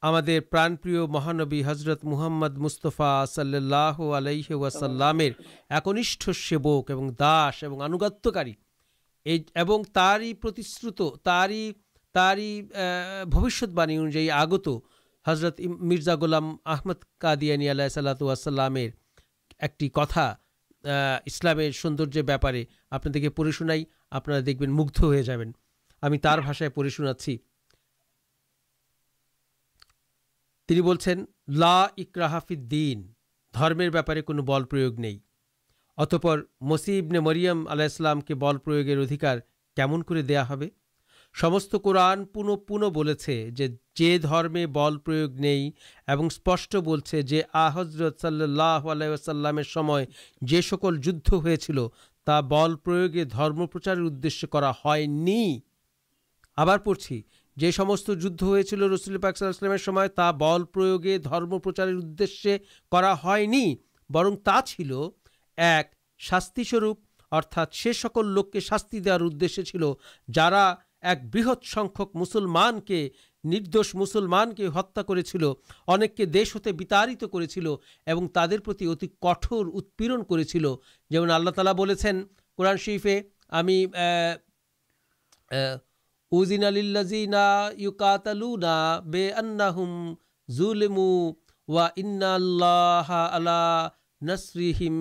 আমাদের প্রাণপ্রিয় মহানবী হজরত মুহাম্মদ মুস্তফা সাল্লাল্লাহু আলাইহি ওয়াসাল্লামের একনিষ্ঠ সেবক এবং দাস এবং আনুগত্যকারী এবং তারই প্রতিশ্রুত তারই ভবিষ্যৎবাণী অনুযায়ী আগত হজরত মির্জা গোলাম আহমদ কাদিয়ানী আলাইহিস সালাতু ওয়াসসালামের একটি কথা ইসলামের সৌন্দর্যের ব্যাপারে আপনাদেরকে পড়ে শোনাই, আপনারা দেখবেন মুগ্ধ হয়ে যাবেন। আমি তার ভাষায় পড়ে শোনাচ্ছি। তিনি বলছেন, লা ইকরাহা ফিদ্দীন, ধর্মের ব্যাপারে কোনো বল প্রয়োগ নেই। অতঃপর মসিহ ইবনে মরিয়ম আলাইহিস সালামকে বল প্রয়োগের অধিকার কেমন করে দেয়া হবে? সমস্ত কোরআন পুনঃ বলেছে যে ধর্মে বল প্রয়োগ নেই এবং স্পষ্ট বলছে যে হযরত সাল্লাল্লাহু আলাইহি ওয়াসাল্লামের সময় যে সকল যুদ্ধ হয়েছিল তা বল প্রয়োগে ধর্মপ্রচারের উদ্দেশ্যে করা হয়নি। আবার পড়ছি, যে সমস্ত যুদ্ধ হয়েছিল রাসূল পাক সাল্লাল্লাহু আলাইহি ওয়াসাল্লামের সময় তা বল প্রয়োগে ধর্মপ্রচারের উদ্দেশ্যে করা হয়নি, বরং তা ছিল এক শাস্তিস্বরূপ, অর্থাৎ সে সকল লোককে শাস্তি দেওয়ার উদ্দেশ্যে ছিল যারা এক বৃহৎ সংখ্যক মুসলমানকে, নির্দোষ মুসলমানকে হত্যা করেছিল, অনেককে দেশ হতে বিতাড়িত করেছিল এবং তাদের প্রতি অতি কঠোর উৎপীড়ন করেছিল। যেমন আল্লাহ তাআলা বলেছেন কোরআন শরীফে, আমি উযিনা লিল্লাযিনা ইউকাতালুনা বিআন্নাহুম যুলিমু ওয়া ইন্নাল্লাহা আলা নাসরিহিম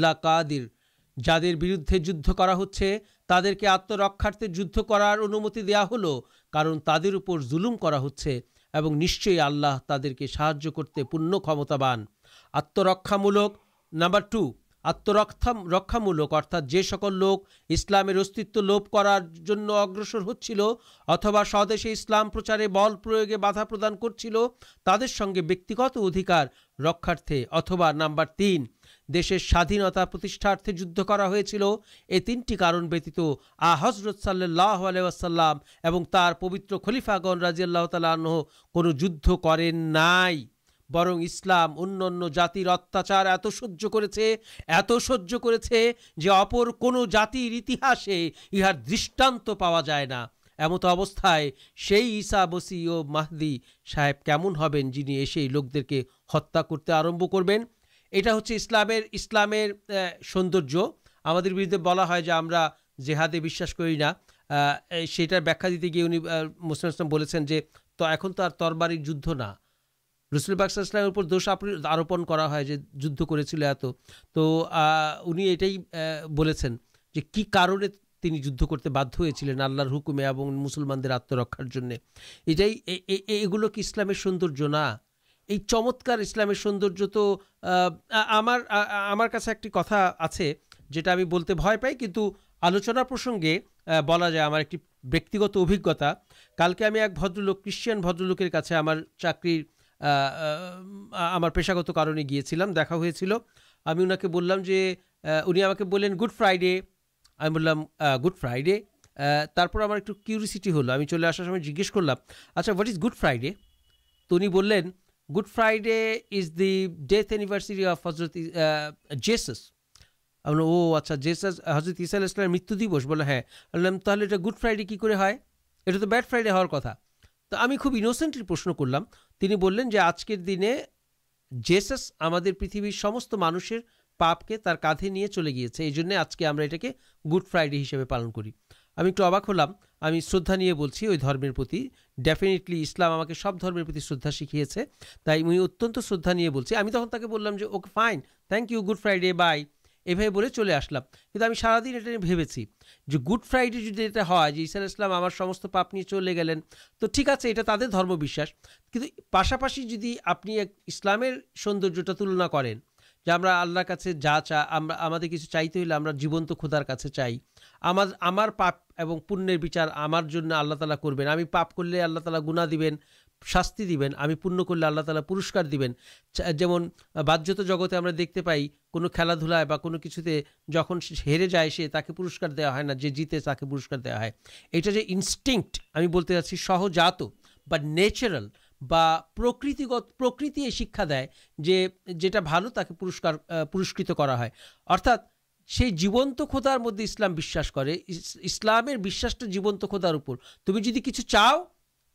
লাকাদির, যাদের বিরুদ্ধে যুদ্ধ করা হচ্ছে তাদেরকে আত্মরক্ষার্থে যুদ্ধ করার অনুমতি দেয়া হলো, কারণ তাদের উপর জুলুম করা হচ্ছে এবং নিশ্চয়ই আল্লাহ তাদেরকে সাহায্য করতে পূর্ণ ক্ষমতাবান। আত্মরক্ষামূলক। নাম্বার 2, আত্মরক্ষামূলক, অর্থাৎ যে সকল লোক ইসলামের অস্তিত্ব লোপ করার জন্য অগ্রসর হচ্ছিল অথবা স্বদেশে ইসলাম প্রচারে বল প্রয়োগে বাধা প্রদান করছিল তাদের সঙ্গে ব্যক্তিগত অধিকার রক্ষার্থে, অথবা নাম্বার 3, দেশের স্বাধীনতা প্রতিষ্ঠার্থে যুদ্ধ করা হয়েছিল। এই 3টি কারণ ব্যতীত হযরত সাল্লাল্লাহু আলাইহি ওয়াসাল্লাম এবং তার পবিত্র খলিফাগণ রাদিয়াল্লাহু তাআলা আনহু কোনো যুদ্ধ করেন নাই, বরং ইসলাম অন্যান্য জাতির অত্যাচার এত সহ্য করেছে যে অপর কোনো জাতির ইতিহাসে ইহার দৃষ্টান্ত পাওয়া যায় না। এমত অবস্থায় সেই ঈসা মসীহ ও মাহদী সাহেব কেমন হবেন যিনি এসে এই লোকদেরকে হত্যা করতে আরম্ভ করবেন? এটা হচ্ছে ইসলামের সৌন্দর্য। আমাদের বিরুদ্ধে বলা হয় যে আমরা জেহাদে বিশ্বাস করি না, সেটার ব্যাখ্যা দিতে গিয়ে উনি মুসলিম ইসলাম বলেছেন যে তো এখন তো আর তরবারির যুদ্ধ না, রাসূল পাক সাল্লাল্লাহু আলাইহি ওয়াসাল্লামের উপর দোষ আরোপণ করা হয় যে যুদ্ধ করেছিল এত। তো উনি এটাই বলেছেন যে কি কারণে তিনি যুদ্ধ করতে বাধ্য হয়েছিলেন আল্লাহর হুকুমে এবং মুসলমানদের আত্মরক্ষার জন্য। এগুলো কি ইসলামের সৌন্দর্য না? এই চমৎকার ইসলামের সৌন্দর্য তো আমার কাছে একটি কথা আছে যেটা আমি বলতে ভয় পাই, কিন্তু আলোচনা প্রসঙ্গে বলা যায়। আমার একটি ব্যক্তিগত অভিজ্ঞতা। কালকে আমি এক ভদ্রলোক, খ্রিশ্চান ভদ্রলোকের কাছে আমার চাকরির আমার পেশাগত কারণে গিয়েছিলাম, দেখা হয়েছিল। আমি ওনাকে বললাম যে, উনি আমাকে বললেন গুড ফ্রাইডে। আমি বললাম গুড ফ্রাইডে। তারপর আমার একটু কিউরিসিটি হলো, আমি চলে আসার সময় জিজ্ঞেস করলাম, আচ্ছা হোয়াট ইজ গুড ফ্রাইডে? তো উনি বললেন good Friday is the death anniversary of হজরত জেসাস। আমি বললাম ও আচ্ছা, জেসাস হজরত ঈসা আলাইহিস সালামের মৃত্যু দিবস? বলে হ্যাঁ। বললাম তাহলে এটা গুড ফ্রাইডে কী করে হয়? এটা তো ব্যাড ফ্রাইডে হওয়ার কথা। তো আমি খুব ইনোসেন্টলি প্রশ্ন করলাম। তিনি বললেন যে আজকের দিনে জেসাস আমাদের পৃথিবীর সমস্ত মানুষের পাপকে তার কাঁধে নিয়ে চলে গিয়েছে, এই জন্য আজকে আমরা এটাকে গুড ফ্রাইডে হিসেবে পালন করি। আমি একটু অবাক হলাম। আমি শ্রদ্ধা নিয়ে বলছি ওই ধর্মের প্রতি। ডেফিনেটলি ইসলাম আমাকে সব ধর্মের প্রতি শ্রদ্ধা শিখিয়েছে, তাই আমি অত্যন্ত শ্রদ্ধা নিয়ে বলছি। আমি তখন তাকে বললাম যে okay fine, thank you, good Friday, bye, এভাবে বলে চলে আসলাম। কিন্তু আমি সারাদিন এটা নিয়ে ভেবেছি যে গুড ফ্রাইডে যদি এটা হয় যে ঈসা আলাইহিস সালাম আমার সমস্ত পাপ নিয়ে চলে গেলেন, তো ঠিক আছে, এটা তাদের ধর্মবিশ্বাস। কিন্তু পাশাপাশি যদি আপনি ইসলামের সৌন্দর্যটা তুলনা করেন যে আমরা আল্লাহর কাছে যা আমাদের কিছু চাইতে হলে আমরা জীবন্ত খোদার কাছে চাই, আমার পাপ এবং পুণ্যের বিচার আমার জন্য আল্লাহ তাআলা করবেন। আমি পাপ করলে আল্লাহ তাআলা গুনাহ দিবেন, শাস্তি দিবেন, আমি পুণ্য করলে আল্লাহ তাআলা পুরস্কার দিবেন। যেমন বাহ্যত জগতে আমরা দেখতে পাই কোনো খেলাধুলায় বা কোনো কিছুতে যখন হেরে যায় সে তাকে পুরস্কার দেওয়া হয় না, যে জিতে তাকে পুরস্কার দেওয়া হয়। এটা যে ইনস্টিংক্ট আমি বলতে চাচ্ছি সহজাত বা ন্যাচারাল বা প্রকৃতি এই শিক্ষা দেয় যে যেটা ভালো তাকে পুরস্কৃত করা হয়। অর্থাৎ সেই জীবন্ত খোদার মধ্যে ইসলাম বিশ্বাস করে, ইসলামের বিশ্বাসটা জীবন্ত খোদার উপর। তুমি যদি কিছু চাও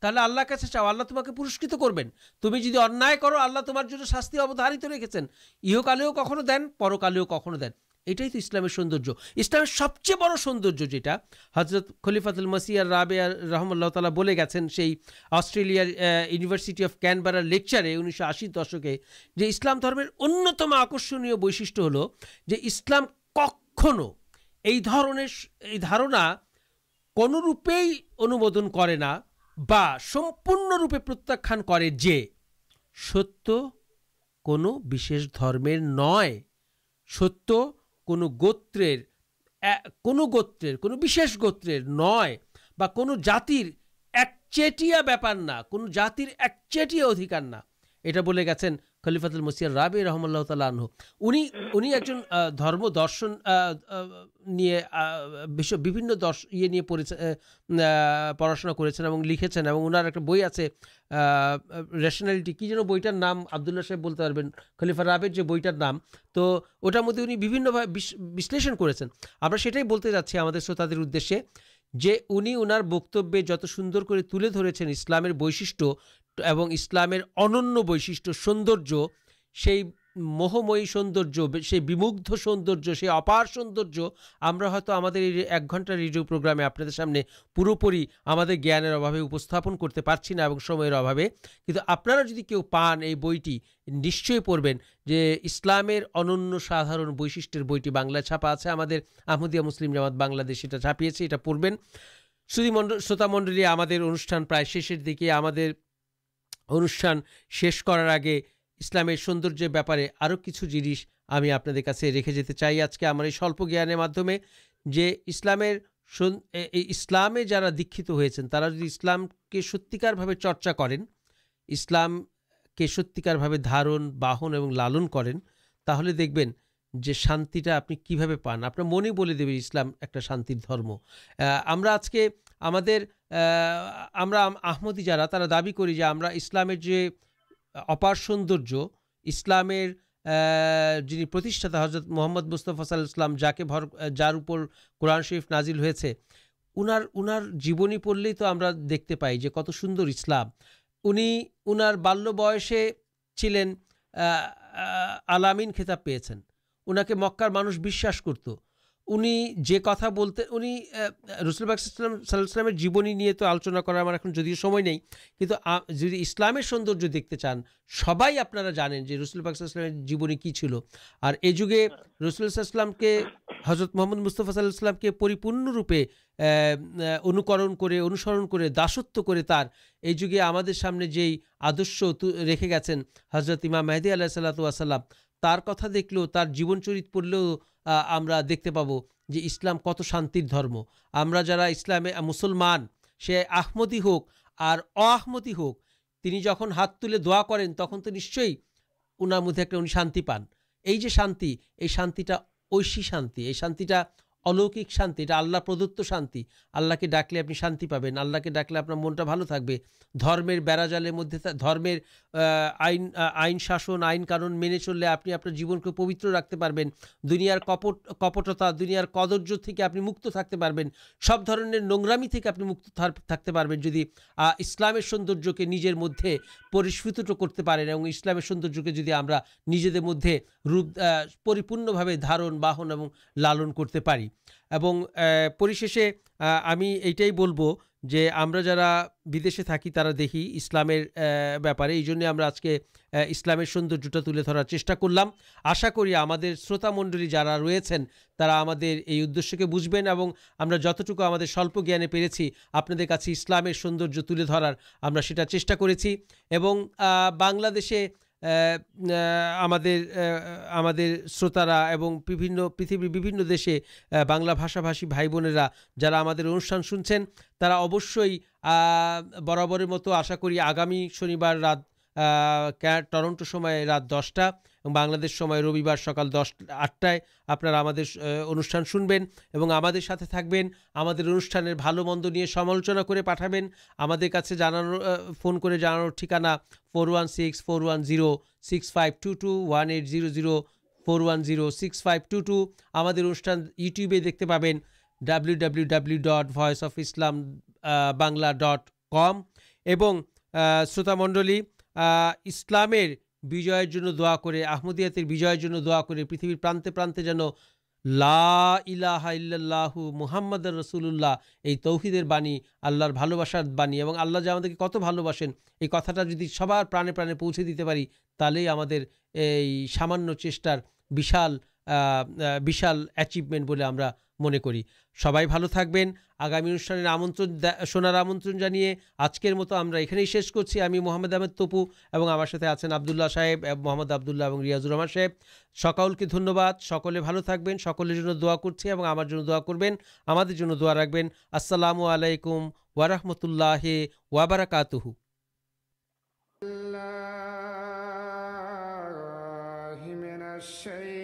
তাহলে আল্লাহর কাছে চাও, আল্লাহ তোমাকে পুরস্কৃত করবেন। তুমি যদি অন্যায় করো আল্লাহ তোমার জন্য শাস্তি অবধারিত রেখেছেন, ইহকালেও কখনো দেন, পরকালেও কখনো দেন। এটাই তো ইসলামের সৌন্দর্য। ইসলামের সবচেয়ে বড় সৌন্দর্য যেটা হযরত খলিফাতুল মসিহ রাবেয়া রাহমাহুল্লাহ তাআলা বলে গেছেন সেই অস্ট্রেলিয়ার ইউনিভার্সিটি অফ ক্যানবেরার লেকচারে 1980 দশকে, যে ইসলাম ধর্মের অন্যতম আকর্ষণীয় বৈশিষ্ট্য হলো যে ইসলাম কখনো এই ধারণা কোনোরূপেই অনুমোদন করে না বা সম্পূর্ণরূপে প্রত্যাখ্যান করে যে সত্য কোনো বিশেষ ধর্মের নয়, সত্য কোনো গোত্রের কোনো বিশেষ গোত্রের নয়, বা কোনো জাতির একচেটিয়া ব্যাপার না, কোনো জাতির একচেটিয়া অধিকার না। এটা বলে গেছেন খলিফাতুল মসিহ রাবেয়া রাহমাহুল্লাহ তাআলা আনহু। উনি একজন ধর্ম দর্শন নিয়ে বিভিন্ন নিয়ে পড়াশোনা করেছেন এবং লিখেছেন, এবং ওনার একটা বই আছে রেশনালিটি, কি যেন বইটার নাম, আবদুল্লাহ সাহেব বলতে পারবেন, খলিফা রাবের যে বইটার নাম। তো ওটার মধ্যে উনি বিভিন্নভাবে বিশ্লেষণ করেছেন। আমরা সেটাই বলতে যাচ্ছি আমাদের শ্রোতাদের উদ্দেশ্যে, যে উনি ওনার বক্তব্যে যত সুন্দর করে তুলে ধরেছেন ইসলামের বৈশিষ্ট্য এবং ইসলামের অনন্য বৈশিষ্ট্য, সৌন্দর্য, সেই মোহময়ী সৌন্দর্য, সেই বিমুগ্ধ সৌন্দর্য, সেই অপার সৌন্দর্য আমরা হয়তো আমাদের এই 1 ঘন্টার রেডিও প্রোগ্রামে আপনাদের সামনে পুরোপুরি আমাদের জ্ঞানের অভাবে উপস্থাপন করতে পারছি না এবং সময়ের অভাবে। কিন্তু আপনারা যদি কেউ পান এই বইটি নিশ্চয়ই পড়বেন, যে ইসলামের অনন্য সাধারণ বৈশিষ্ট্যের বইটি বাংলায় ছাপা আছে, আমাদের আহমদিয়া মুসলিম জামাত বাংলাদেশ এটা ছাপিয়েছে, এটা পড়বেন। শ্রোতামণ্ডলী, আমাদের অনুষ্ঠান প্রায় শেষের দিকে। আমাদের অনুষ্ঠান শেষ করার আগে ইসলামের সৌন্দর্যের ব্যাপারে আরও কিছু জিনিস আমি আপনাদের কাছে রেখে যেতে চাই আজকে আমার এই স্বল্প জ্ঞানের মাধ্যমে, যে ইসলামে যারা দীক্ষিত হয়েছেন তারা যদি ইসলামকে সত্যিকারভাবে চর্চা করেন, ইসলামকে সত্যিকারভাবে ধারণ, বাহন এবং লালন করেন, তাহলে দেখবেন যে শান্তিটা আপনি কিভাবে পান। আপনার মনেই বলে দেবে ইসলাম একটা শান্তির ধর্ম। আমরা আজকে আমরা আহমদি যারা, তারা দাবি করি যে আমরা ইসলামের যে অপার সৌন্দর্য, ইসলামের যিনি প্রতিষ্ঠাতা হযরত মুহাম্মদ মুস্তাফা সাল্লাল্লাহু আলাইহি ওয়াসাল্লাম, যার উপর কোরআন শরীফ নাজিল হয়েছে, উনার জীবনী পড়লেই তো আমরা দেখতে পাই যে কত সুন্দর ইসলাম। উনার বাল্য বয়সে ছিলেন আলামিন খেতাব পেয়েছেন, উনাকে মক্কার মানুষ বিশ্বাস করত। উনি যে কথা বলতে, উনি রাসূল পাক সাল্লাল্লাহু আলাইহি ওয়াসাল্লামের জীবনী নিয়ে তো আলোচনা করার আমার এখন যদিও সময় নেই, কিন্তু যদি ইসলামের সৌন্দর্য দেখতে চান, সবাই আপনারা জানেন যে রাসূল পাক সাল্লাল্লাহু আলাইহি ওয়াসাল্লামের জীবনী কী ছিল। আর এই যুগে রাসূল সাল্লাল্লাহু আলাইহি ওয়াসাল্লামকে, হযরত মুহাম্মদ মুস্তাফা সাল্লাল্লাহু আলাইহি ওয়াসাল্লামকে পরিপূর্ণরূপে অনুসরণ করে দাসত্ব করে তার এই যুগে আমাদের সামনে যেই আদর্শ রেখে গেছেন হযরত ইমাম মেহেদী আলাইহিস সালাতু ওয়াস সালাম, তার কথা দেখলেও, তার জীবনচরিত পড়লেও আমরা দেখতে পাবো যে ইসলাম কত শান্তির ধর্ম। আমরা যারা ইসলামে মুসলমান, সে আহমদি হোক আর অআহমদি হোক, তিনি যখন হাত তুলে দোয়া করেন তখন তো নিশ্চয়ই ওনার মধ্যে একটা উনি শান্তি পান। এই যে শান্তি, এই শান্তিটা ঐশী শান্তি, এই শান্তিটা অলৌকিক শান্তি, এটা আল্লাহ প্রদত্ত শান্তি। আল্লাহকে ডাকলে আপনি শান্তি পাবেন, আল্লাহকে ডাকলে আপনার মনটা ভালো থাকবে। ধর্মের বেড়াজালের মধ্যে, ধর্মের আইন শাসন, আইন কানুন মেনে চললে আপনি আপনার জীবনকে পবিত্র রাখতে পারবেন। দুনিয়ার কপটতা, দুনিয়ার কদর্য থেকে আপনি মুক্ত থাকতে পারবেন। সব ধরনের নোংরামি থেকে আপনি মুক্ত থাকতে পারবেন যদি ইসলামের সৌন্দর্যকে নিজের মধ্যে পরিস্ফুট করতে পারেন, এবং ইসলামের সৌন্দর্যকে যদি আমরা নিজেদের মধ্যে পরিপূর্ণভাবে ধারণ, বাহন এবং লালন করতে পারি। এবং পরিশেষে আমি এইটাই বলবো যে আমরা যারা বিদেশে থাকি তারা দেখি ইসলামের ব্যাপারে, এই জন্য আমরা আজকে ইসলামের সৌন্দর্যটা তুলে ধরার চেষ্টা করলাম। আশা করি আমাদের শ্রোতামণ্ডলী যারা রয়েছেন তারা আমাদের এই উদ্দেশ্যকে বুঝবেন, এবং আমরা যতটুকু আমাদের স্বল্প জ্ঞানে পেরেছি আপনাদের কাছে ইসলামের সৌন্দর্য তুলে ধরার আমরা সেটা চেষ্টা করেছি। এবং বাংলাদেশে আমাদের শ্রোতারা এবং পৃথিবীর বিভিন্ন দেশে বাংলা ভাষাভাষী ভাই বোনেরা যারা আমাদের অনুষ্ঠান শুনছেন, তারা অবশ্যই বরাবরের মতো আশা করি আগামী শনিবার রাত টরন্টো সময় রাত 10টা এবং বাংলাদেশ সময় রবিবার সকাল 8টায় আপনারা আমাদের অনুষ্ঠান শুনবেন এবং আমাদের সাথে থাকবেন। আমাদের অনুষ্ঠানের ভালো মন্দ নিয়ে সমালোচনা করে পাঠাবেন। আমাদের কাছে ফোন করে জানানোর ঠিকানা 416-410-6522 1800 410-6522। আমাদের অনুষ্ঠান ইউটিউবে দেখতে পাবেন www.voiceofislam.bangla.com। এবং শ্রোতামণ্ডলী, ইসলামের বিজয়ের জন্য দোয়া করে, আহমদিয়াতের বিজয়ের জন্য দোয়া করে পৃথিবীর প্রান্তে প্রান্তে যেন লা ইলাহা ইল্লাল্লাহু মুহাম্মাদুর রাসূলুল্লাহ এই তৌহিদের বাণী, আল্লাহর ভালোবাসার বাণী এবং আল্লাহ যে আমাদেরকে কত ভালোবাসেন এই কথাটা যদি সবার প্রাণে প্রাণে পৌঁছে দিতে পারি, তাহলেই আমাদের এই সামান্য চেষ্টার বিশাল অ্যাচিভমেন্ট বলে আমরা মনে করি। সবাই ভালো থাকবেন। আগামী অনুষ্ঠানের শোনার আমন্ত্রণ জানিয়ে আজকের মতো আমরা এখানেই শেষ করছি। আমি মোহাম্মদ আহমেদ তপু এবং আমার সাথে আছেন আবদুল্লাহ সাহেব, মোহাম্মদ আবদুল্লাহ এবং রিয়াজুর রহমান সাহেব। সকলকে ধন্যবাদ। সকলে ভালো থাকবেন। সকলের জন্য দোয়া করছি এবং আমার জন্য দোয়া করবেন, আমাদের জন্য দোয়া রাখবেন। আসসালামু আলাইকুম ওয়া রাহমাতুল্লাহি ওয়া বারাকাতুহু। الشيء